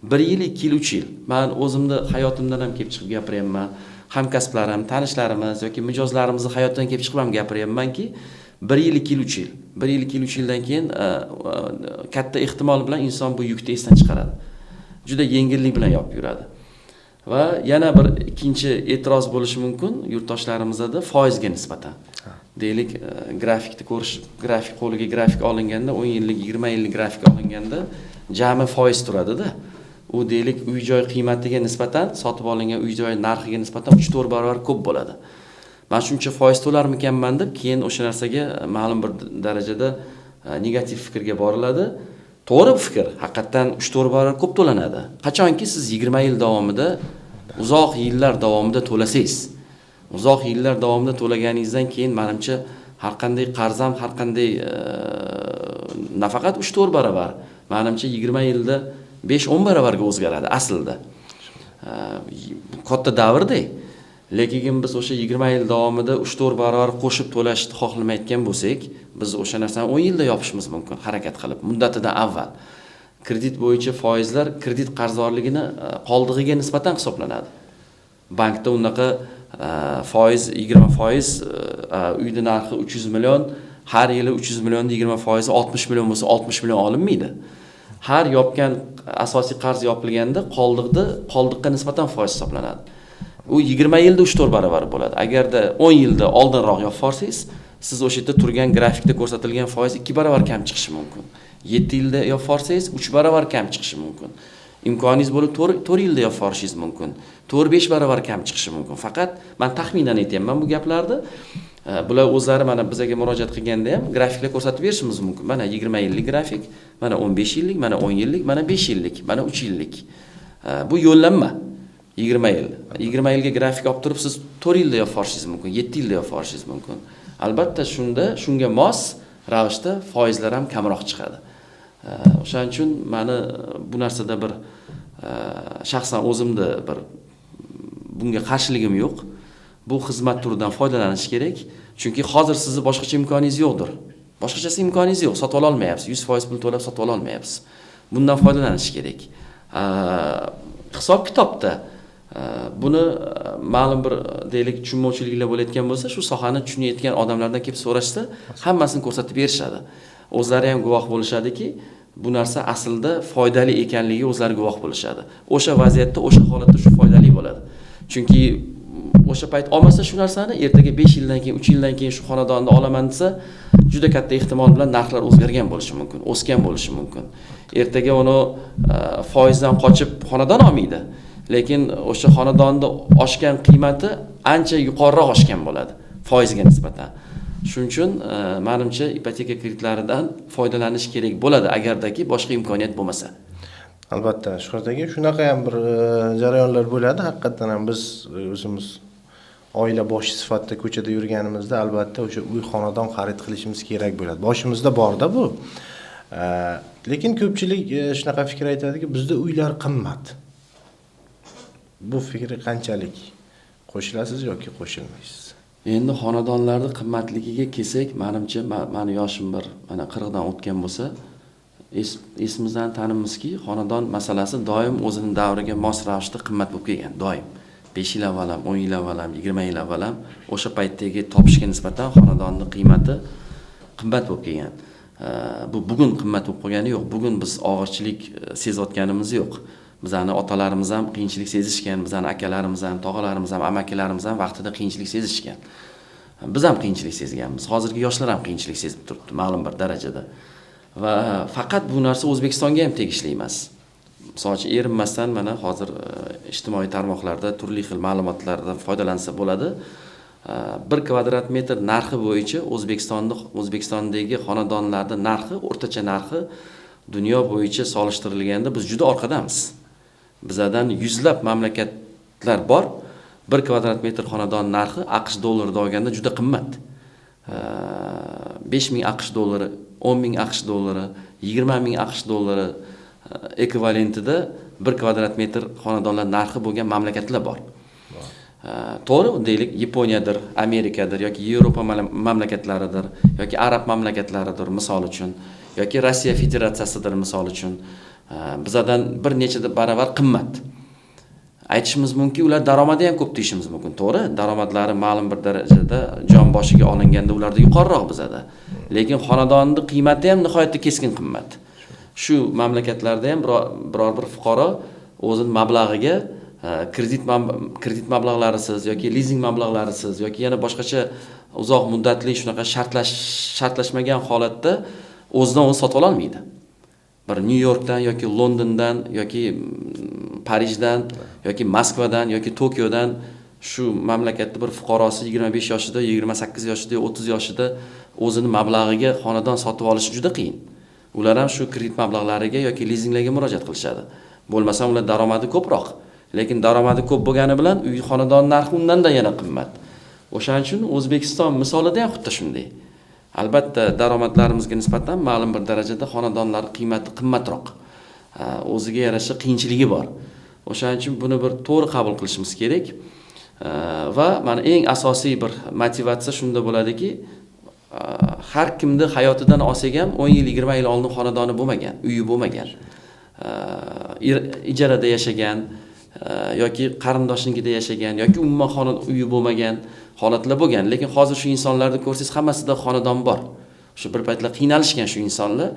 1 yil, 2 yil, 3 yil. Men o'zimni hayotimdan ham kelib chiqib gapiryapman. Hamkasblarim, tanishlarimiz yoki mijozlarimizning hayotidan kelib chiqib ham gapiryapmanki, 1 yil, 2 yil, 3 yil. 1 yil, 2 yil, 3 yildan keyin katta ehtimol bilan inson bu yukni esdan chiqaradi. Juda yengillik bilan yopib yuradi. Va yana bir ikkinchi e'tiroz bo'lishi mumkin yurtdoshlarimizda foizga nisbatan. Deylik, grafikni ko'rish, qo'liga grafik olinganda, 10 yillik, 20 yillik grafik olinganda jami foiz turadi-da. U deylik uy-joy qiymatiga nisbatan, sotib olingan uy-joy narxiga nisbatan 3-4 barobar ko'p bo'ladi. Men shuncha foiz to'larmikanman deb, keyin o'sha narsaga ma'lum bir darajada negativ fikrga boriladi. To'g'ri bu fikr, haqiqatan 3-4 barobar ko'p to'lanadi. Qachonki siz 20 yil davomida, uzoq yillar davomida to'lasangiz, uzoq yillar davomida to'laganingizdan keyin menimcha har qanday qarz ham, har qanday nafaqat 3-4 barobar, menimcha 20 yilda 5-10 barobarga o'zgaradi aslida. Katta davrda. Lekin biz o'sha 20 yil davomida 3-4 barobar qo'shib to'lashni xohlamayotgan bo'lsak, biz o'sha narsani 10 yilda yopishimiz mumkin, harakat qilib, muddatidan avval. Kredit bo'yicha foizlar kredit qarzdorligini qoldig'iga nisbatan hisoblanadi. Bankda unaqa foiz 20%, uyning narxi 300 million, har yili 300 millionda 20% 60 million bo'lsa 60 million olinmaydi. Har yopgan asosiy qarz yopilganda qoldiqqa nisbatan foiz hisoblanadi. U 20 yilda 3-4 barobar bo'ladi. Agarda 10 yilda oldinroq yopib olsangiz, siz o'sha yerda turgan grafikda ko'rsatilgan foiz 2 barobar kam chiqishi mumkin. 7 yilda yopib olsangiz 3 barobar kam chiqishi mumkin. Imkoningiz bo'lib 4 yilda yopib olishingiz mumkin. 4-5 barobar kam chiqishi mumkin. Faqat men taxminan aytayapman bu gaplarni. Bular o'zlari mana bizga murojaat qilganda ham grafiklar ko'rsatib berishimiz mumkin. Mana 20 yillik grafik, mana 15 yillik, mana 10 yillik, mana 5 yillik, mana 3 yillik. Bu yo'llanma. 20 yil. 20 yilga grafik olib turib siz 4 yilda yopib olishingiz mumkin, 7 yilda yopib olishingiz mumkin. Albatta shunga mos ravishda foizlar ham kamroq chiqadi. O'shaning uchun meni bu narsada bir shaxsan o'zimda bir bunga qarshiligim yo'q. Bu xizmat turidan foydalanish kerak. Chunki hozir sizni boshqacha imkoningiz yo'qdir. Boshqachasi imkoningiz yo'q, sotib ola olmayapsiz. 100% pul to'lab sotib ola olmayapsiz. Bundan foydalanish kerak. Hisob-kitobda buni ma'lum bir deylik tushunmovchiliklar bo'layotgan bo'lsa, shu sohani tushunayotgan odamlardan kelib so'rashsa, hammasini ko'rsatib berishadi. O'zlari ham guvoh bo'lishadiki, bu narsa aslida foydali ekanligiga o'zlari guvoh bo'lishadi. O'sha vaziyatda, o'sha holatda shu foydali bo'ladi. Chunki o'sha payt olmasa shu narsani ertaga 5 yildan keyin, 3 yildan keyin shu xonadonni olaman desa, juda katta ehtimol bilan narxlar o'zgargan bo'lishi mumkin, o'sgan bo'lishi mumkin. Ertaga uni foizdan qochib xonadon olmaydi. Lekin o'sha xonadonni oshgan qiymati ancha yuqoriroq oshgan bo'ladi foizga nisbatan. Shuning uchun menimcha ipoteka kreditlaridan foydalanish kerak bo'ladi agardaki boshqa imkoniyat bo'lmasa. Albatta, Shuhrat aka, shunaqa ham bir jarayonlar bo'ladi. Haqiqatan ham biz o'zimiz oila boshi sifatida ko'chada yurganimizda albatta o'sha uy xonadon xarid qilishimiz kerak bo'ladi. Boshimizda bor-da bu. Lekin ko'pchilik shunaqa fikr aytadiki, bizda uylar qimmat. Bu fikri qanchalik qo'shilasiz yoki qo'shilmaysiz? Endi xonadonlarning qimmatligiga kelsak, menimcha meni yoshim bir mana 40 dan o'tgan bo'lsa, esimizdan tanimizki, xonadon masalasi doim o'zining davriga mos ravishda qimmat bo'lib kelgan, doim. 5 yil avval ham, 10 yil avval ham, 20 yil avval ham o'sha paytdagi topishga nisbatan xonadonning qiymati qimmat bo'lib kelgan. Bu bugun qimmat bo'lib qolgani yo'q. Bugun biz og'irchilik sezayotganimiz yo'q. Bizani otalarimiz ham qiyinchilik sezishgan, bizani akalarimiz ham, tog'alarimiz ham, amakilarimiz ham vaqtida qiyinchilik sezishgan. Biz ham qiyinchilik sezganmiz. Hozirgi yoshlar ham qiyinchilik sezib turibdi ma'lum bir darajada. Va faqat bu narsa O'zbekistonga ham tegishli emas. Masalan, erinmasdan mana hozir ijtimoiy tarmoqlarda turli xil ma'lumotlardan foydalansa bo'ladi. 1 kvadrat metr narxi bo'yicha O'zbekistondagi xonadonlarning narxi, o'rtacha narxi dunyo bo'yicha solishtirilganda biz juda orqadamiz. Bizdan yuzlab mamlakatlar bor. 1 kvadrat metr xonadon narxi AQSh dollarida olganda juda qimmat. 5000 AQSh dollari, 10000 AQSh dollari, 20000 AQSh dollari ekvivalentida 1 kvadrat metr xonadonlar narxi bo'lgan mamlakatlar bor. To'g'ri, deylik Yaponiyadir, Amerikadir yoki Yevropa mamlakatlaridir yoki Arab mamlakatlaridir misol uchun yoki Rossiya Federatsiyasidir misol uchun bizdan bir necha barobar qimmat. Aytishimiz mumkin, ular daromadi ham ko'p deyishimiz mumkin. To'g'ri, daromadlari ma'lum bir darajada jon boshiga olinganda ularda yuqoriroq bizada. Lekin xonadonning qiymati ham nihoyatda keskin qimmat. Shu mamlakatlarda ham biror bir fuqaro o'zining mablag'iga kredit mablag'larisiz yoki lizing mablag'larisiz yoki yana boshqacha uzoq muddatli shunaqa shartlashmagan holatda o'zidan o'zi sotib ola olmaydi. Bir New Yorkdan yoki Londondan yoki Parijdan yoki Moskvadan yoki Tokiodan shu mamlakatda bir fuqarosi 25 yoshida, 28 yoshida, 30 yoshida o'zining mablag'iga xonadon sotib olishi juda qiyin. Ular ham shu kredit mablag'lariga yoki lizinglarga murojaat qilishadi. Bo'lmasa ular daromadi ko'proq. Lekin daromadi ko'p bo'lgani bilan uy xonadon narxi undan-da yana qimmat. O'shaning uchun O'zbekiston misolida ham xuddi shunday. Albatta daromadlarimizga nisbatan ma'lum bir darajada xonadonlar qiymati qimmatroq. O'ziga yarasha qiyinchiligi bor. O'shaning uchun buni bir to'g'ri qabul qilishimiz kerak. Va mana eng asosiy bir motivatsiya shunda bo'ladiki, har kimni hayotidan olsak ham 10 yil, 20 yil oldin xonadoni bo'lmagan, uyi bo'lmagan. Ijarada yashagan yoki qarindoshnikida yashagan yoki umuman uyi bo'lmagan holatlar bo'lgan. Lekin hozir shu insonlarni ko'rsangiz, hammasida xonadon bor. Shu bir paytlar qiynalishgan shu insonlar,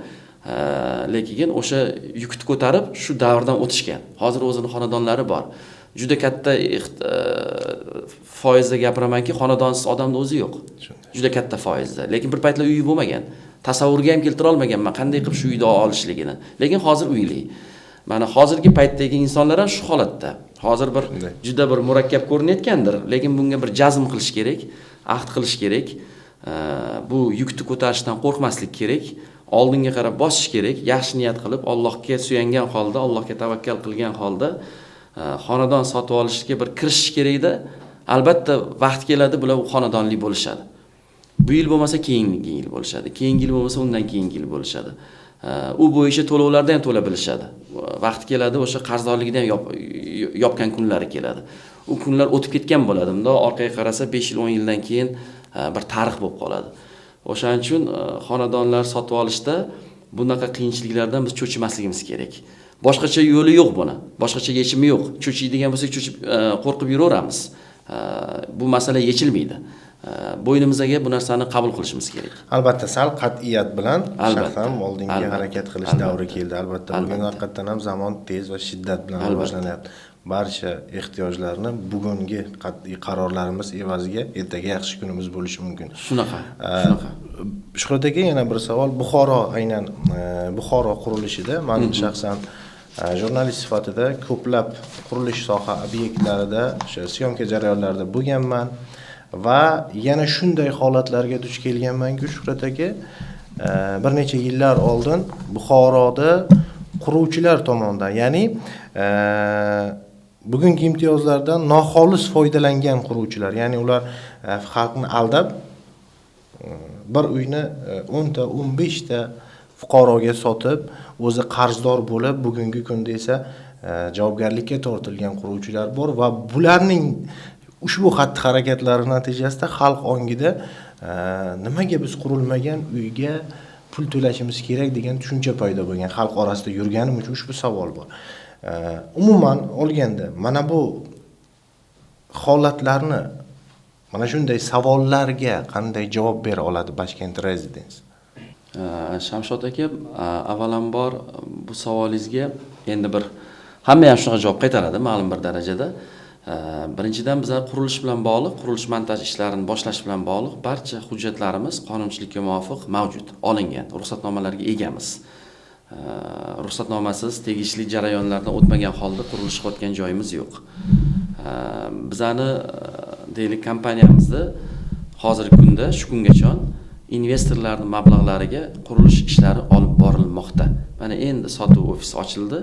lekin o'sha yukni ko'tarib shu davrdan o'tishgan. Hozir o'zining xonadonlari bor. Juda katta foizda gapiramanki, xonadonsiz odamning o'zi yo'q. Juda katta foizda. Lekin bir paytlar uyi bo'lmagan. Tasavvurga ham keltira olmaganman qanday qilib shu uyda olishligini. Lekin hozir uyli. Mana hozirgi paytdagi insonlar ham shu holatda. Hozir bir juda bir murakkab ko'rinayotgandir, lekin bunga bir jazm qilish kerak, ahd qilish kerak. Bu yukni ko'tarishdan qo'rqmaslik kerak. Oldinga qarab bosish kerak, yaxshi niyat qilib, Allohga suyangan holda, Allohga tavakkal qilgan holda xonadon sotib olishga bir kirishish kerak-da. Albatta vaqt keladi, bular xonadonli bo'lishadi. Bu yil bo'lmasa keyingi yil bo'lishadi. Keyingi yil bo'lmasa undan keyingi yil bo'lishadi. U bo'yicha to'lovlardan ham to'la bilishadi. Vaqt keladi, o'sha qarzdorlikdan yopgan kunlari keladi. U kunlar o'tib ketgan bo'ladi. Unda orqaga qarasa 5 yil, 10 yildan keyin bir tarix bo'lib qoladi. O'shaning uchun xonadonlar sotib olishda bunaqa qiyinchiliklardan biz cho'chimasligimiz kerak. Boshqacha yo'li yo'q buni. Boshqacha yechimi yo'q. Cho'chiydigan bo'lsak, cho'chib qo'rqib yuraveramiz. Bu masala yechilmaydi. Bo'ynimizga bu narsani qabul qilishimiz kerak. Albatta, sal qat'iyat bilan shaxsan oldinga harakat qilish davri keldi. Albatta, bugun haqiqatan ham zamon tez va shiddat bilan rivojlanyapti. Barcha ehtiyojlarni bugungi qat'iy qarorlarimiz evaziga ertaga yaxshi kunimiz bo'lishi mumkin. Shunaqa. Shuhrat aka, yana bir savol. Buxoro qurilishida men shaxsan jurnalist sifatida ko'plab qurilish soha obyektlarida, o'sha syomka jarayonlarida bo'lganman va yana shunday holatlarga duch kelganmanki, Shuhrat aka, bir necha yillar oldin Buxoroda quruvchilar tomonidan, ya'ni bugungi imtiyozlardan noxolis foydalangan quruvchilar, ya'ni ular xalqni aldab bir uyni 10 ta, 15 ta fuqaroga sotib, o'zi qarzdor bo'lib, bugungi kunda esa javobgarlikka tortilgan quruvchilar bor va bularning ushbu xatti-harakatlari natijasida xalq ongida nimaga biz qurilmagan uyga pul to'lashimiz kerak degan tushuncha paydo bo'lgan. Xalq orasida yurganim uchun ushbu savol bor. Umuman olganda, mana bu holatlarni, mana shunday savollarga qanday javob bera oladi Bashkent Residence? Shamshod aka, avvalambor bu savolingizga endi bir hamma ham shunaqa javob qaytaradi ma'lum bir darajada. Birinchidan bizlar qurilish bilan bog'liq, qurilish montaj ishlarini boshlash bilan bog'liq barcha hujjatlarimiz qonunchilikka muvofiq mavjud, olingan, ruxsatnomalarga egamiz. Ruxsatnomasiz tegishli jarayonlardan o'tmagan holda qurilish qilayotgan joyimiz yo'q. Bizani deylik kompaniyamizda hozirgi kunda shu kungacha investorlarning mablag'lariga qurilish ishlari olib borilmoqda. Mana endi sotuv ofisi ochildi.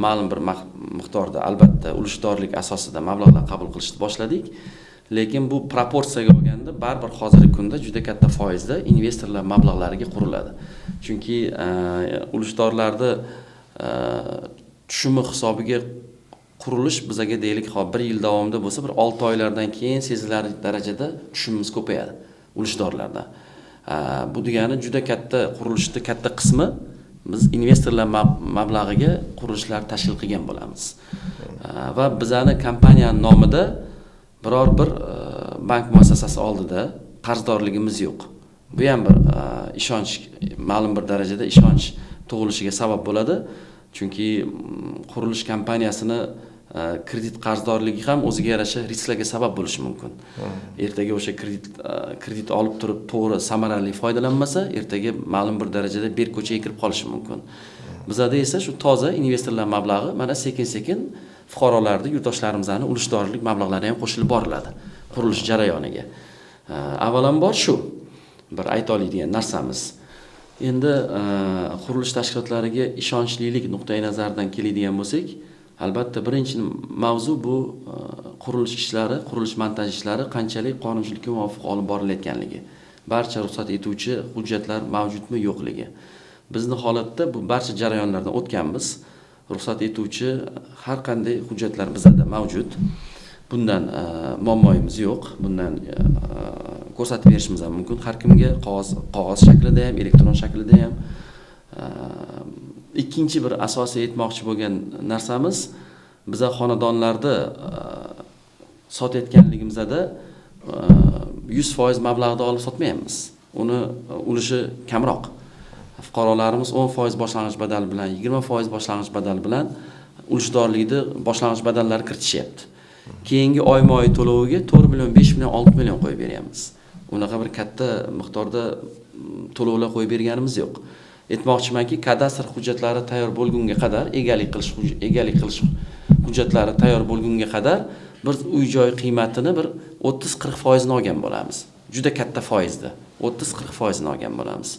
Ma'lum bir miqdorda albatta ulushdorlik asosida mablag'lar qabul qilishni boshladik. Lekin bu proporsiyaga olganda baribir hozirgi kunda juda katta foizda investorlar mablag'lariga quriladi. Chunki ulushdorlarda tushumi hisobiga qurilish bizaga deylik 1 yil davomida bo'lsa, bir 6 oylardan keyin sezilarli darajada tushumimiz ko'payadi ulushdorlarda. Bu degani juda katta qurilishning katta qismi biz investorlar mablag'iga qurilishlar tashkil qilgan bo'lamiz. Va bizani kompaniya nomida biror bir bank muassasasi oldida qarzdorligimiz yo'q. Bu ham bir ishonch, ma'lum bir darajada ishonch tug'ilishiga sabab bo'ladi. Chunki qurilish kompaniyasini kredit qarzdorligi ham o'ziga yarasha risklarga sabab bo'lishi mumkin. Ertaga o'sha kredit olib turib to'g'ri samarali foydalanmasa, ertaga ma'lum bir darajada ber ko'chaga kirib qolishi mumkin. Bizda esa shu toza investorlar mablag'i mana sekin-sekin fuqarolarning, yurtdoshlarimizning ulushdorlik mablag'lari ham qo'shilib boriladi qurilish jarayoniga. Avvalambor shu bir ayta oladigan narsamiz. Endi qurilish tashkilotlariga ishonchlilik nuqtai nazaridan keladigan bo'lsak, albatta birinchi mavzu bu qurilish ishlari, qurilish montaj ishlari qanchalik qonunchilikka muvofiq olib borilayotganligi. Barcha ruxsat etuvchi hujjatlar mavjudmi yo'qligi. Bizning holatda bu barcha jarayonlardan o'tganmiz. Ruxsat etuvchi har qanday hujjatlar bizda mavjud. Bundan muammoyimiz yo'q. Bundan ko'rsatib berishimiz ham mumkin har kimga qog'oz shaklida ham, elektron shaklida ham. Ikkinchi bir asosiy aytmoqchi bo'lgan narsamiz, biza xonadonlarda sotayotganligimizda 100% mablag'da olib sotmayapmiz. Uni ulushi kamroq. Fuqarolarimiz 10% boshlang'ich badal bilan, 20% boshlang'ich badal bilan ulushdorlikni boshlang'ich badallari kiritishyapti. Keyingi oyma-oy to'loviga 4 million, 5 million, 6 million qo'yib beryapmiz. Unaqa bir katta miqdorda to'lovlar qo'yib berganimiz yo'q. Aytmoqchimanki, kadastr hujjatlari tayyor bo'lgunga qadar, egalik qilish hujjatlari tayyor bo'lgunga qadar bir uy-joy qiymatini bir 30-40% ni olgan bo'lamiz. Juda katta foizda 30-40% ni olgan bo'lamiz.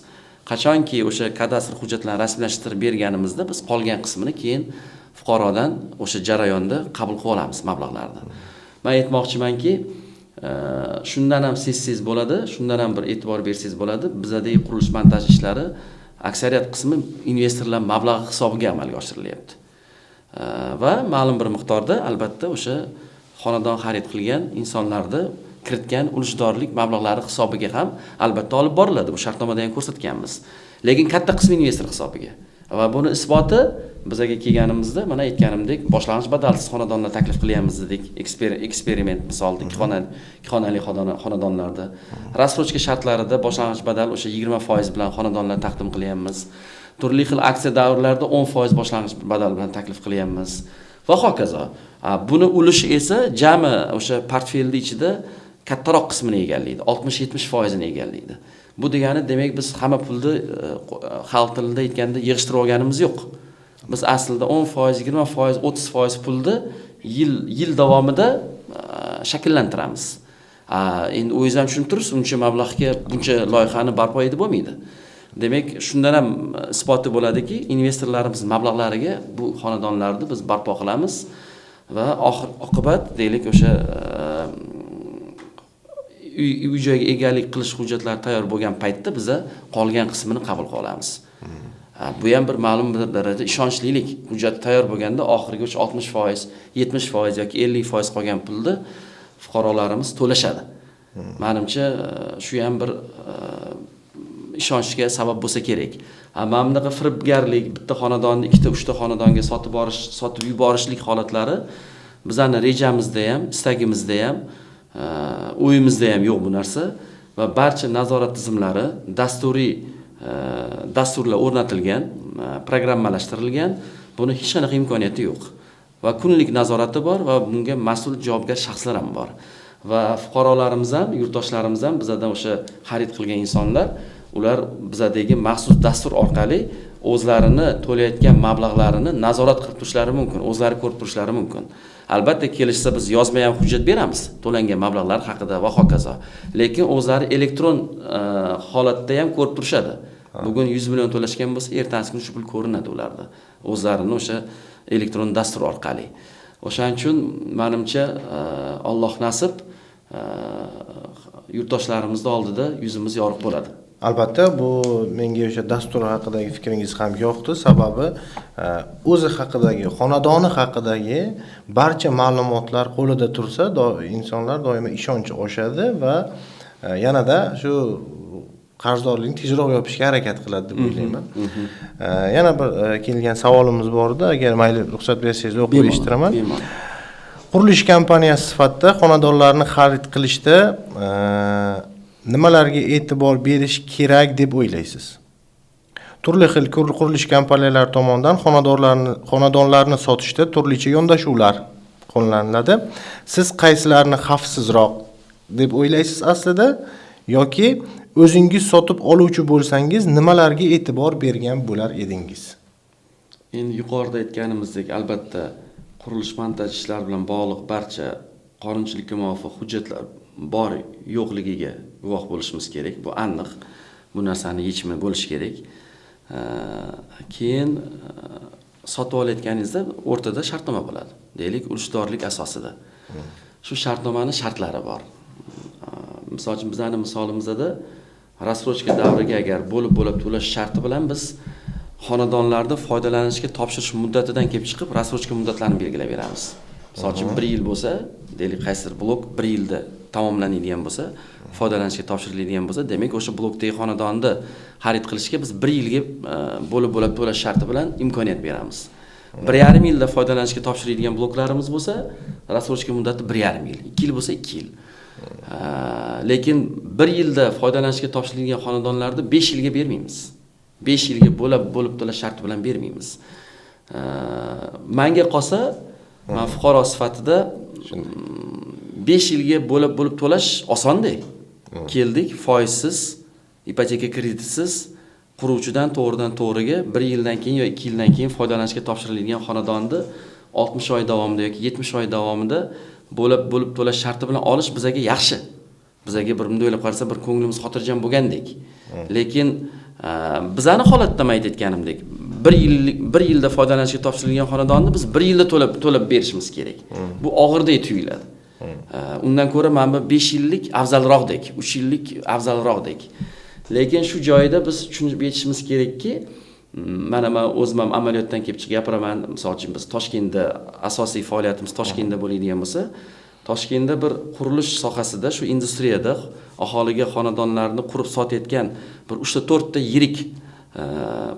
Qachonki o'sha kadastr hujjatlarini rasmiylashtirib berganimizda biz qolgan qismini keyin fuqarodan o'sha jarayonda qabul qilib olamiz mablag'larni. Men aytmoqchimanki, shundan ham sezsangiz bo'ladi, shundan ham bir e'tibor bersangiz bo'ladi. Bizadagi qurilish montaj ishlari aksariyat qismi investorlar mablag'i hisobiga amalga oshirilyapti. Va ma'lum bir miqdorda albatta o'sha xonadon xarid qilgan insonlarni kiritgan ulushdorlik mablag'lari hisobiga ham albatta olib boriladi. Bu shartnomada ham ko'rsatganmiz. Lekin katta qismi investor hisobiga. Va buni isboti bizaga kelganimizda mana aytganimdek, boshlang'ich badalsiz xonadonlar taklif qilyapmiz dedik. Eksperiment misolda ikki xonali xonadonlarda rasrochka shartlarida boshlang'ich badal o'sha 20% bilan xonadonlar taqdim qilyapmiz. Turli xil aksiya davrlarida 10% boshlang'ich badal bilan taklif qilyapmiz va hokazo. Buni ulushi esa jami o'sha portfelni ichida kattaroq qismini egallaydi, 60-70% ni egallaydi. Bu degani demak biz hamma pulni xalq tilida aytganda yig'ishtirib olganimiz yo'q. Biz aslida 10%, 20%, 30% pulni yil davomida shakllantiramiz. Endi o'zingiz ham tushunib turibsiz, uncha mablag'ga buncha loyihani barpo etib bo'lmaydi. Demak, shundan ham isboti bo'ladiki, investorlarimiz mablag'lariga bu xonadonlarni biz barpo qilamiz va oqibat deylik o'sha uy-joyga egalik qilish hujjatlari tayyor bo'lgan paytda biza qolgan qismini qabul qilib olamiz. Bu ham bir ma'lum bir darajada ishonchlilik. Hujjat tayyor bo'lganda oxirgi 60%, 70% yoki 50% qolgan pulni fuqarolarimiz to'lashadi. Menimcha shu ham bir ishonchga sabab bo'lsa kerak. Mana bunaqa firibgarlik, bitta xonadonni ikkita, uchta xonadonga sotib yuborishlik holatlari bizning rejamizda ham, istagimizda ham, o'yimizda ham yo'q bu narsa va barcha nazorat tizimlari dasturlar o'rnatilgan, programmalashtirilgan. Buni hech qanaqa imkoniyati yo'q. Va kunlik nazorati bor va bunga mas'ul javobgar shaxslar ham bor. Va fuqarolarimiz ham, yurtdoshlarimiz ham bizadan o'sha xarid qilgan insonlar, ular bizadagi maxsus dastur orqali o'zlarini to'layotgan mablag'larini nazorat qilib turishlari mumkin, o'zlari ko'rib turishlari mumkin. Albatta kelishsa biz yozma ham hujjat beramiz to'langan mablag'lar haqida va hokazo. Lekin o'zlari elektron holatda ham ko'rib turishadi. Bugun 100 million to'lashgan bo'lsa, ertasi kuni shu pul ko'rinadi ularda. O'zlarini o'sha elektron dastur orqali. O'shaning uchun menimcha Alloh nasib yurtdoshlarimizning oldida yuzimiz yorug' bo'ladi. Albatta bu menga o'sha dastur haqidagi fikringiz ham yoqdi, sababi o'zi haqidagi, xonadoni haqidagi barcha ma'lumotlar qo'lida tursa, insonlar doimo ishonch oshadi va yanada shu qarzdorlikni tezroq yopishga harakat qiladi deb o'ylayman. Yana bir kelgan savolimiz bor edi, agar mayli ruxsat bersangiz o'qib eshitiraman. Qurilish kompaniyasi sifatida xonadonlarni xarid qilishda nimalarga e'tibor berish kerak deb o'ylaysiz? Turli xil qurilish kompaniyalari tomonidan xonadonlarni sotishda turlicha yondashuvlar qo'llaniladi. Siz qaysilarini xavfsizroq deb o'ylaysiz aslida yoki o'zingiz sotib oluvchi bo'lsangiz nimalarga e'tibor bergan bo'lar edingiz? Endi yuqorida aytganimizdek, albatta qurilish montaj ishlari bilan bog'liq barcha qonunchilikka muvofiq hujjatlar bor yo'qligiga guvoh bo'lishimiz kerak. Bu aniq. Bu narsani yechimi bo'lishi kerak. Keyin sotib olayotganingizda o'rtada shartnoma bo'ladi. Deylik, ulushdorlik asosida. Shu shartnomaning shartlari bor. Misol uchun bizning misolimizda rasrochka davriga agar bo'lib to'lash sharti bilan biz xonadonlarda foydalanishga topshirish muddatidan kelib chiqib rasrochka muddatlarini belgilab beramiz. Misol uchun 1 yil bo'lsa, deylik qaysidir blok 1 yilda tamomlanadigan bo'lsa, foydalanishga topshiriladigan bo'lsa, demak o'sha blokdagi xonadonni xarid qilishga biz 1 yilga bo'lib to'lash sharti bilan imkoniyat beramiz. 1,5 yilda foydalanishga topshiriladigan bloklarimiz bo'lsa, rassrochka muddati 1,5 yil, 2 yil bo'lsa 2 yil. Lekin 1 yilda foydalanishga topshirilgan xonadonlarni 5 yilga bermaymiz. 5 yilga bo'lib to'lash sharti bilan bermaymiz. Menga qolsa, men fuqaro sifatida 5 yilga bo'lib to'lash osonda. Keldik, foizsiz, ipoteka kreditisiz, quruvchidan to'g'ridan to'g'riga 1 yildan keyin yoki 2 yildan keyin foydalanishga topshirilgan xonadonni 60 oy davomida yoki 70 oy davomida bo'lib to'lash sharti bilan olish bizga yaxshi. Bizga bir bunday o'ylab qarasa bir ko'nglimiz xotirjam bo'lgandek. Lekin bizani holatda men aytganimdek, 1 yilda foydalanishga topshirilgan xonadonni biz 1 yilda to'lab berishimiz kerak. Bu og'irdek tuyuladi. Undan ko'ra mana 5 yillik afzalroqdek, 3 yillik afzalroqdek. Lekin shu joyda biz tushunib yetishimiz kerakki, mana men o'zim ham amaliyotdan kelib chiqib gapiraman. Misol uchun biz Toshkentda asosiy faoliyatimiz Toshkentda bo'ladigan bo'lsa, Toshkentda bir qurilish sohasida, shu industriyada aholiga xonadonlarni qurib sotayotgan bir 3-4 ta yirik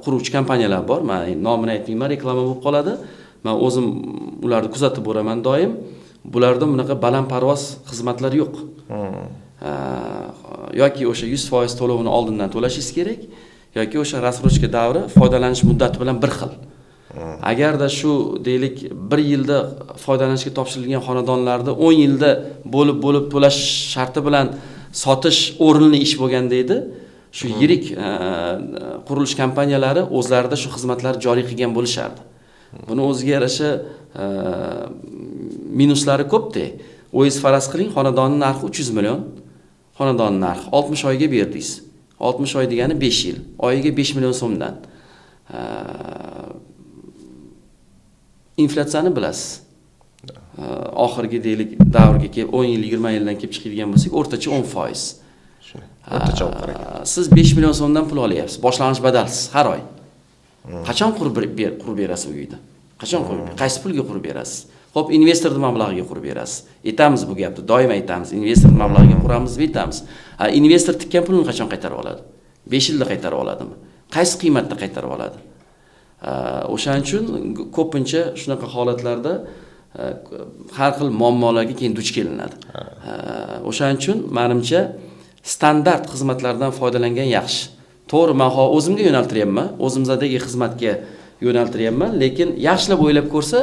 quruvchi kompaniyalar bor. Men nomini aytmayman, reklama bo'lib qoladi. Men o'zim ularni kuzatib boraman doim. Bularda bunaqa balandparvoz xizmatlar yo'q. Yoki o'sha 100% to'lovini oldindan to'lashingiz kerak, yoki o'sha rassrochka davri foydalanish muddati bilan bir xil. Agarda shu deylik 1 yilda foydalanishga topshirilgan xonadonlarni 10 yilda bo'lib to'lash sharti bilan sotish o'rinli ish bo'lganda edi, shu yirik qurilish kompaniyalari o'zlarida shu xizmatlarni joriy qilgan bo'lishardi. Buni o'ziga yarasha minuslari ko'p-da. O'zingiz faraz qiling, xonadonning narxi 300 million. Xonadonning narxi 60 oyga berdingiz. 60 oy degani 5 yil. Oyiga 5 million so'mdan. Inflyatsiyani bilasiz. Oxirgi deylik davrga kelib 10 yil, 20 yildan kelib chiqadigan bo'lsak, o'rtacha 10%. O'rtacha qarang. Siz 5 million so'mdan pul olyapsiz. Boshlanish badalsiz har oy. Qachon qurib berasiz uyda? Qachon qurib? Qaysi pulga qurib berasiz? Xo'p, investorning mablag'iga qurib berasiz. Aytamiz bu gapni, doim aytamiz. Investorning mablag'iga quramiz deb aytamiz. Investor tikkan pulni qachon qaytarib oladi? 5 yilda qaytarib oladimi? Qaysi qiymatda qaytarib oladi? O'shaning uchun ko'pincha shunaqa holatlarda har xil muammolarga keyin duch kelinadi. O'shaning uchun menimcha standart xizmatlardan foydalangan yaxshi. To'g'ri, men o'zimga yo'naltiryapman, o'zimizdagi xizmatga yo'naltiryapman, lekin yaxshilab o'ylab ko'rsa,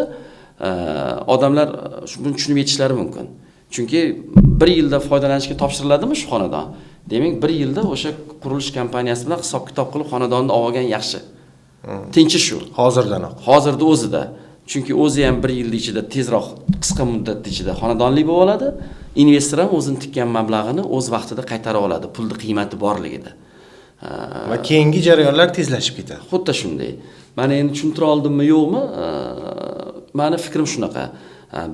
odamlar buni tushunib yetishlari mumkin. Chunki 1 yilda foydalanishga topshiriladimi shu xonadon? Demak, 1 yilda o'sha qurilish kompaniyasi bilan hisob-kitob qilib xonadonni olgan yaxshi. Tinchi shu. Hozirdanoq. Hozirda o'zida. Chunki o'zi ham 1 yil ichida tezroq, qisqa muddat ichida xonadonli bo'lib oladi. Investor ham o'zini tikkan mablag'ini o'z vaqtida qaytarib oladi, pulning qiymati borligida. Va keyingi jarayonlar tezlashib ketadi. Xuddi shunday. Mana endi tushuntira oldimmi, yo'qmi? Meni fikrim shunaqa.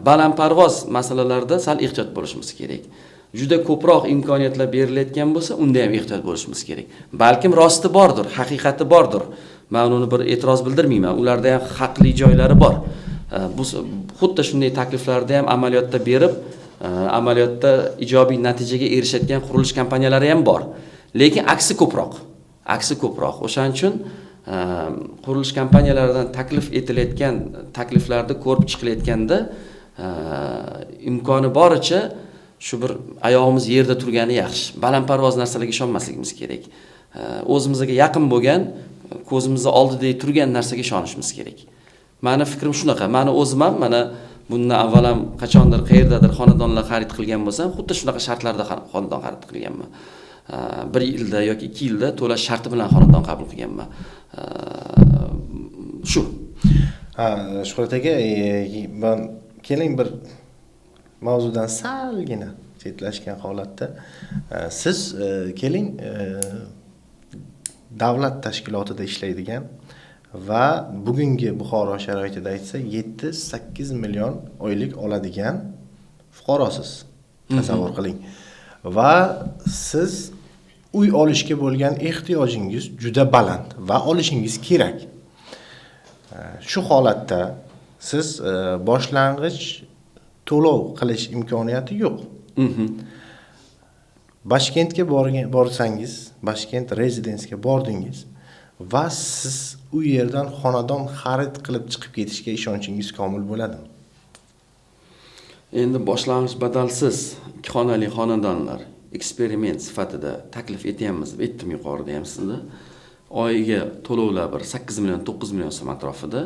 Balandparvoz masalalarda sal ehtiyot bo'lishimiz kerak. Juda ko'proq imkoniyatlar berilayotgan bo'lsa, unda ham ehtiyot bo'lishimiz kerak. Balkim rosti bordir, haqiqati bordir. Men uni bir e'tiroz bildirmayman. Ularda ham haqli joylari bor. Bu xuddi shunday takliflarda ham amaliyotda berib, amaliyotda ijobiy natijaga erishayotgan qurilish kompaniyalari ham bor. Lekin aksi ko'proq. O'shaning uchun qurilish kompaniyalaridan taklif etilayotgan takliflarda ko'rib chiqilayotganda imkoni boricha shu bir oyog'imiz yerda turgani yaxshi. Balandparvoz narsalarga ishonmasligimiz kerak. O'zimizga yaqin bo'lgan, ko'zimizning oldida turgan narsaga ishonishimiz kerak. Meni fikrim shunaqa. Meni o'zim ham mana bundan avval ham qachondir qayerdadir xonadonlar xarid qilgan bo'lsam, xuddi shunaqa shartlarda xonadon xarid qilganman. 1 yilda yoki 2 yilda to'lash sharti bilan xonadon qabul qilganman. Shu. Shuhrat aka, men keling bir mavzudan salgina chetlashgan holatda siz keling davlat tashkilotida ishlaydigan va bugungi Buxoro sharoitida aytsa 7-8 million oylik oladigan fuqarosiz. Tasavvur qiling. Va siz uy olishga bo'lgan ehtiyojingiz juda baland va olishingiz kerak. Shu holatda siz boshlang'ich to'lov qilish imkoniyati yo'q. Bashkentga borsangiz, Bashkent rezidensiyaga bordingiz va siz u yerdan xonadon xarid qilib chiqib ketishga ishonchingiz komil bo'ladimi? Endi boshlang'ich badalsiz 2 xonali xonadonlar eksperiment sifatida taklif etyapmiz, aytdim yuqorida ham sizda. Oyiga to'lovlar bir 8 million 9 million so'm atrofida.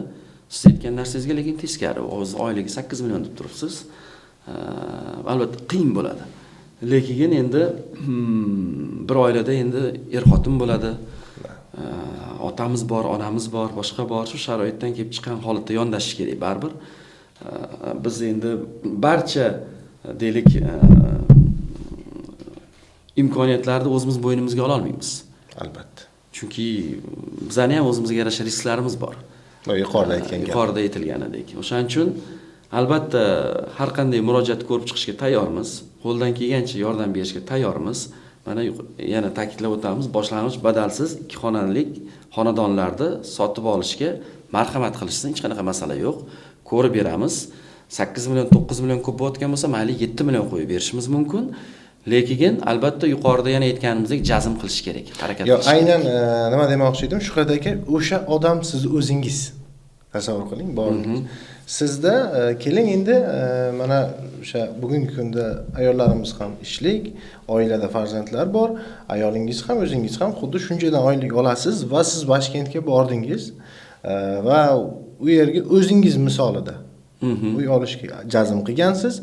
Siz aytgan narsangizga lekin teskari. O'z oyligi 8 million deb turibsiz. Albatta qiyin bo'ladi. Lekin endi bir oilada endi er-xotin bo'ladi. Otamiz bor, onamiz bor, boshqa bor. Shu sharoitdan kelib chiqqan holatda yondashish kerak baribir. Biz endi barcha deylik imkoniyatlarni o'zimiz bo'ynimizga ola olmaymiz. Albatta. Chunki bizning ham o'zimizga yarasha risklarimiz bor. Yuqorida aytgan gap. Yuqorida aytilganidek. O'shaning uchun albatta har qanday murojaat ko'rib chiqishga tayyormiz. Qo'ldan kelgancha yordam berishga tayyormiz. Mana yana ta'kidlab o'tamiz, boshlang'ich badalsiz 2 xonalik xonadonlarni sotib olishga marhamat qilishsin, hech qanaqa masala yo'q. Ko'rib beramiz. 8 million 9 million ko'p bo'layotgan bo'lsa, mayli 7 million qo'yib berishimiz mumkin. Lekin albatta yuqorida yana aytganimizdek jazm qilish kerak, harakat qilish kerak. Aynan nima demoqchi edim? Shuhrat aka, o'sha odam siz o'zingiz. Tasavvur qiling, boringiz. Sizda keling endi mana o'sha bugungi kunda ayollarimiz ham ishlik, oilada farzandlar bor, ayolingiz ham o'zingiz ham xuddi shunchadan oylik olasiz va siz Bashkentga bordingiz va u yerga o'zingiz misolida uy olishga jazm qilgansiz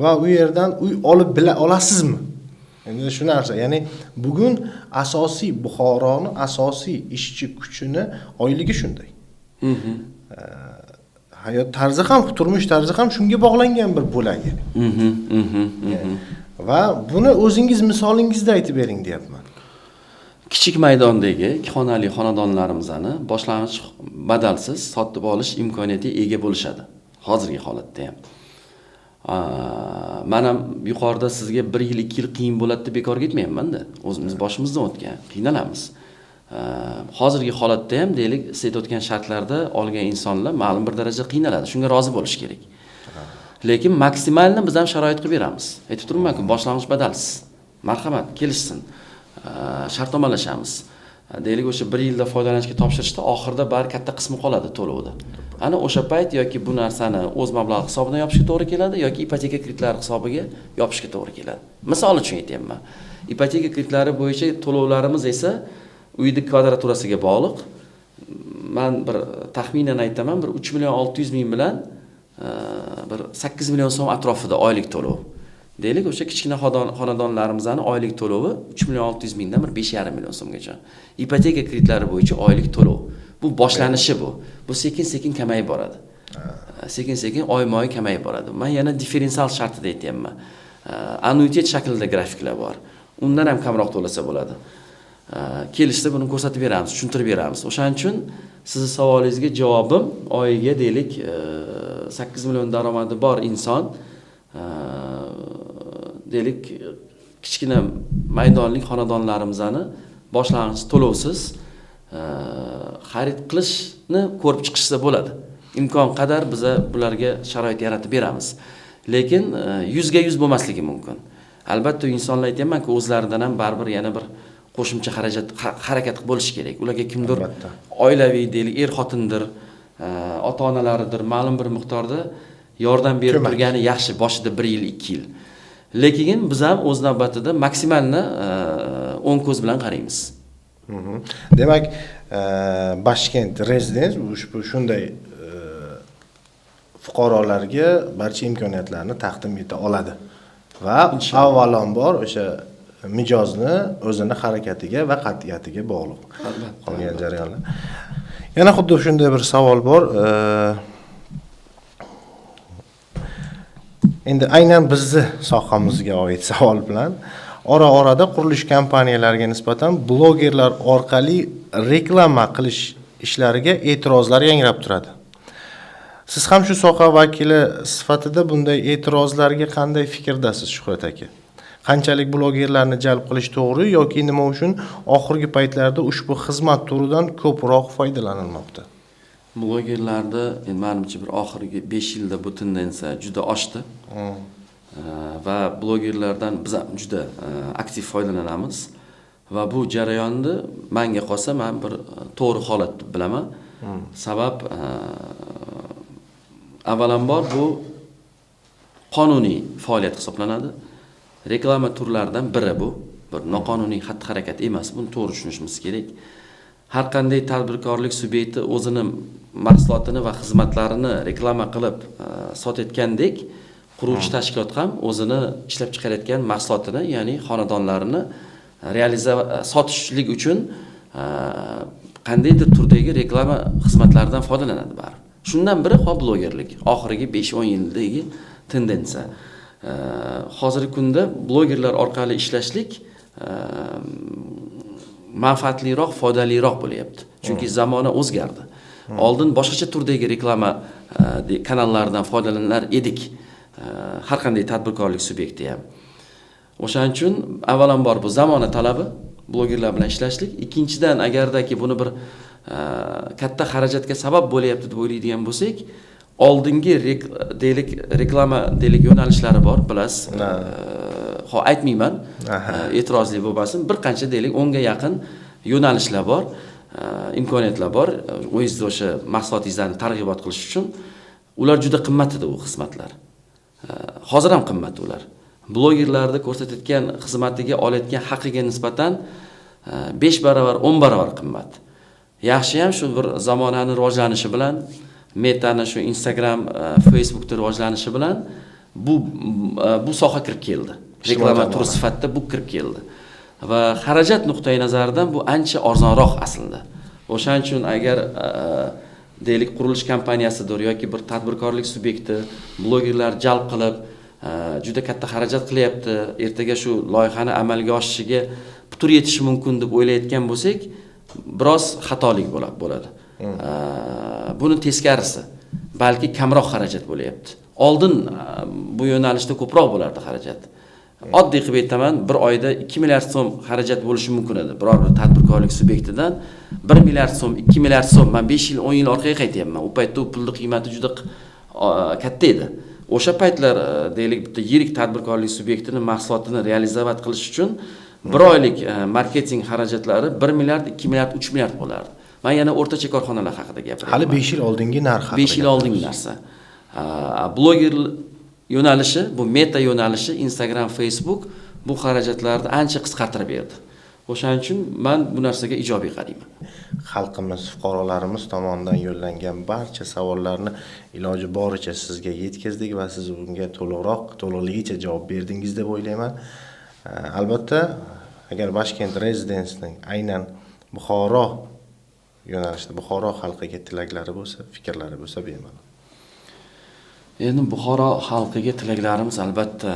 va u yerdan uy olib olasizmi? Endi shu narsa, ya'ni bugun asosiy Buxoroning asosiy ishchi kuchini oyligi shunday. Hayot tarzi ham, turmush tarzi ham shunga bog'langan bir bo'lagi. Va buni o'zingiz misolingizda aytib bering deyapman. Kichik maydondagi 2 xonali xonadonlarimizni boshlang'ich badalsiz sotib olish imkoniyatiga ega bo'lishadi. Hozirgi holatda ham. Mana yuqorida sizga 1 yil 2 yil qiyin bo'ladi deb bekorga aytmayapman-da. O'zimiz boshimizdan o'tgan, qiynalamiz. Hozirgi holatda ham deylik, siz aytayotgan shartlarda olgan insonlar ma'lum bir darajada qiynaladi. Shunga rozi bo'lish kerak. Lekin maksimalni biz ham sharoit qilib beramiz. Aytib turibman-ku, boshlang'ich badalsiz. Marhamat, kelishsin. Shartnomalashamiz. Deylik, o'sha 1 yilda foydalanishga topshirishda oxirida bari katta qismi qoladi to'lovda. Ana o'sha payt yoki bu narsani o'z mablag' hisobidan yopishga to'g'ri keladi yoki ipoteka kreditlari hisobiga yopishga to'g'ri keladi. Misol uchun aytayapman. Ipoteka kreditlari bo'yicha to'lovlarimiz esa uyning kvadraturasiga bog'liq. Men bir taxminan aytaman, bir 3 million 600 ming bilan bir 8 million so'm atrofida oylik to'lov. Deylik, o'sha kichkina xonadonlarimizning oylik to'lovi 3 million 600 mingdan bir 5,5 million so'mgacha. Ipoteka kreditlari bo'yicha oylik to'lov. Bu boshlanishi bu. Bu sekin-sekin kamayib boradi. Sekin-sekin oyma-oy kamayib boradi. Men yana differensial shartida aytayapman. Annuitet shaklida grafiklar bor. Undan ham kamroq to'lasa bo'ladi. Kelishda buni ko'rsatib beramiz, tushuntirib beramiz. O'shaning uchun sizning savolingizga javobim oyiga deylik 8 million daromadi bor inson deylik kichkina maydonlik xonadonlarimizni boshlang'ich to'lovsiz xarid qilishni ko'rib chiqishsa bo'ladi. Imkon qadar biz bularga sharoit yaratib beramiz. Lekin 100 ga 100 bo'lmasligi mumkin. Albatta insonlar aytayapman-ku, o'zlaridan ham baribir yana bir qo'shimcha xarajat harakat qilib bo'lish kerak. Ularga kimdir oilaviy deylik er-xotindir, ota-onalaridir, ma'lum bir miqdorda yordam berib turgani yaxshi, boshida 1 yil, 2 yil. Lekin biz ham o'z navbatida maksimalni o'ng ko'z bilan qaraymiz. Demak, Bashkent Residence ushbu shunday fuqarolarga barcha imkoniyatlarni taqdim eta oladi. Va avvalambor o'sha mijozni o'zini harakatiga va qat'iyatiga bog'liq qolgan jarayonlar. Yana xuddi shunday bir savol bor. Endi aynan bizni sohamizga oid savol bilan ora-orada qurilish kompaniyalariga nisbatan blogerlar orqali reklama qilish ishlariga e'tirozlar yangrab turadi. Siz ham shu soha vakili sifatida bunday e'tirozlarga qanday fikrdasiz, Shuhrat aka? Qanchalik blogerlarni jalb qilish to'g'ri yoki nima uchun oxirgi paytlarda ushbu xizmat turidan ko'proq foydalanilmoqda? Blogerlarda menimcha bir oxirgi 5 yilda bu tendensiya juda oshdi. Va blogerlardan biz ham juda aktiv foydalanamiz. Va bu jarayonni menga qolsa men bir to'g'ri holat deb bilaman. Sabab avvalambor bu qonuniy faoliyat hisoblanadi. Reklama turlaridan biri bu. Bir noqonuniy xatti-harakat emas, buni to'g'ri tushunishimiz kerak. Har qanday tadbirkorlik subyekti o'zini mahsulotini va xizmatlarini reklama qilib sotayotgandek, quruvchi tashkilot ham o'zini ishlab chiqarayotgan mahsulotini, ya'ni xonadonlarini sotishlik uchun qandaydir turdagi reklama xizmatlaridan foydalanadi baribir. Shundan biri blogerlik. Oxirgi 5-10 yildagi tendensiya. Hozirgi kunda blogerlar orqali ishlashlik manfaatliroq, foydaliroq bo'lyapti. Chunki zamona o'zgardi. Oldin boshqacha turdagi reklama kanallaridan foydalanar edik. Har qanday tadbirkorlik subyekti ham. O'shaning uchun avvalambor bu zamona talabi blogerlar bilan ishlashlik. Ikkinchidan, agardaki buni bir katta xarajatga sabab bo'lyapti deb o'ylaydigan bo'lsak, oldingi reklama yo'nalishlari bor, bilasiz. Aytmayman, e'tirozli bo'lmasin. Bir qancha 10 ga yaqin yo'nalishlar bor, imkoniyatlar bor. O'zingizda o'sha mahsulotingizni targ'ibot qilish uchun ular juda qimmat edi u xizmatlar. Hozir ham qimmat ular. Blogerlarning ko'rsatayotgan xizmatiga olayotgan haqqiga nisbatan 5 barobar, 10 barobar qimmat. Yaxshi ham shu bir zamonaning rivojlanishi bilan, Meta'ni shu Instagram, Facebook'da rivojlanishi bilan bu soha kirib keldi. Reklama turi sifatida bu kirib keldi. Va xarajat nuqtai nazaridan bu ancha arzonroq aslida. O'shaning uchun agar qurilish kompaniyasidir yoki bir tadbirkorlik subyekti blogerlar jalb qilib juda katta xarajat qilyapti, ertaga shu loyihani amalga oshishiga putur yetishi mumkin deb o'ylayotgan bo'lsak, biroz xatolik bo'ladi. Buni teskarisi, balki kamroq xarajat bo'lyapti. Oldin bu yo'nalishda ko'proq bo'lardi xarajat. Oddiy qilib aytaman, bir oyda 2 milliard so'm xarajat bo'lishi mumkin edi. Biror bir tadbirkorlik subyektidan 1 milliard so'm, 2 milliard so'm, men 5 yil, 10 yil orqaga qaytyapman. U paytda u pulning qiymati juda katta edi. O'sha paytlar bitta yirik tadbirkorlik subyektining mahsulotini realizovat qilish uchun bir oylik marketing xarajatlari 1 milliard, 2 milliard, 3 milliard bo'lardi. Men yana o'rtacha korxonalar haqida gapiryapman. Hali 5 yil oldingi narx haqida. 5 yil oldingi narsa. Bloger yo'nalishi, bu Meta yo'nalishi, Instagram, Facebook bu xarajatlarni ancha qisqartirib berdi. O'shaning uchun men bu narsaga ijobiy qarayman. Xalqimiz, fuqarolarimiz tomonidan yo'llangan barcha savollarni iloji boricha sizga yetkazdik va siz bunga to'liqligicha javob berdingiz deb o'ylayman. Albatta, agar Bashkent Rezidensining aynan Buxoro yo'nalishida Buxoro xalqiga tilaklari bo'lsa, fikrlari bo'lsa bemalol. Endi Buxoro xalqiga tilaklarimiz albatta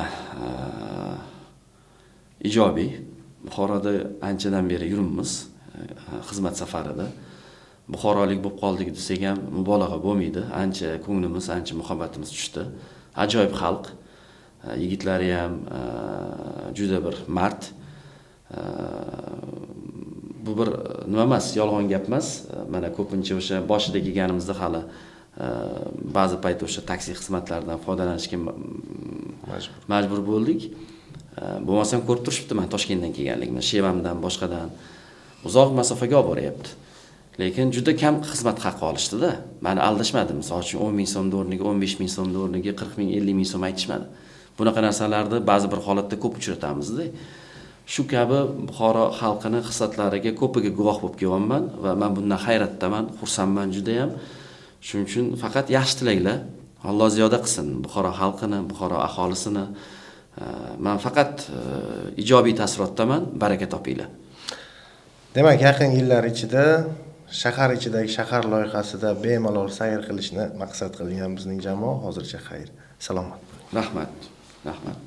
ijobiy. Buxoroda anchadan beri yuribmiz, xizmat safarida. Buxorolik bo'lib qoldik desak ham mubolag'a bo'lmaydi. Ancha ko'nglimiz, ancha muhabbatimiz tushdi. Ajoyib xalq. Yigitlari ham juda bir mard. Bu bir nima emas, yolg'on gap emas. Mana ko'pincha o'sha boshida kelganimizda hali ba'zi payt o'sha taksi xizmatlaridan foydalanishga majbur bo'ldik. Bo'lmasam ko'rib turishibdi, men Toshkentdan kelganligimni, Shevamdan, boshqadan uzoq masofaga olib boryapti. Lekin juda kam xizmat haqi olishdi-da. Meni aldashmadi. Misol uchun 10 ming so'm o'rniga 15 ming so'm o'rniga 40 ming, 50 ming so'm aytishmadi. Bunaqa narsalarni ba'zi bir holatda ko'p uchratamiz-da. Shu kabi Buxoro xalqining xislatlariga ko'piga guvoh bo'lib kelyapman va men bundan hayratdaman, xursandman juda ham. Shuning uchun faqat yaxshi tilaklar, Alloh ziyoda qilsin Buxoro xalqini, Buxoro aholisini. Men faqat ijobiy taassurotdaman, baraka topinglar. Demak, yaqin yillar ichida shahar ichidagi shahar loyihasida bemalol sayr qilishni maqsad qilgan bizning jamoa hozircha xayr. Salomat bo'ling. Rahmat.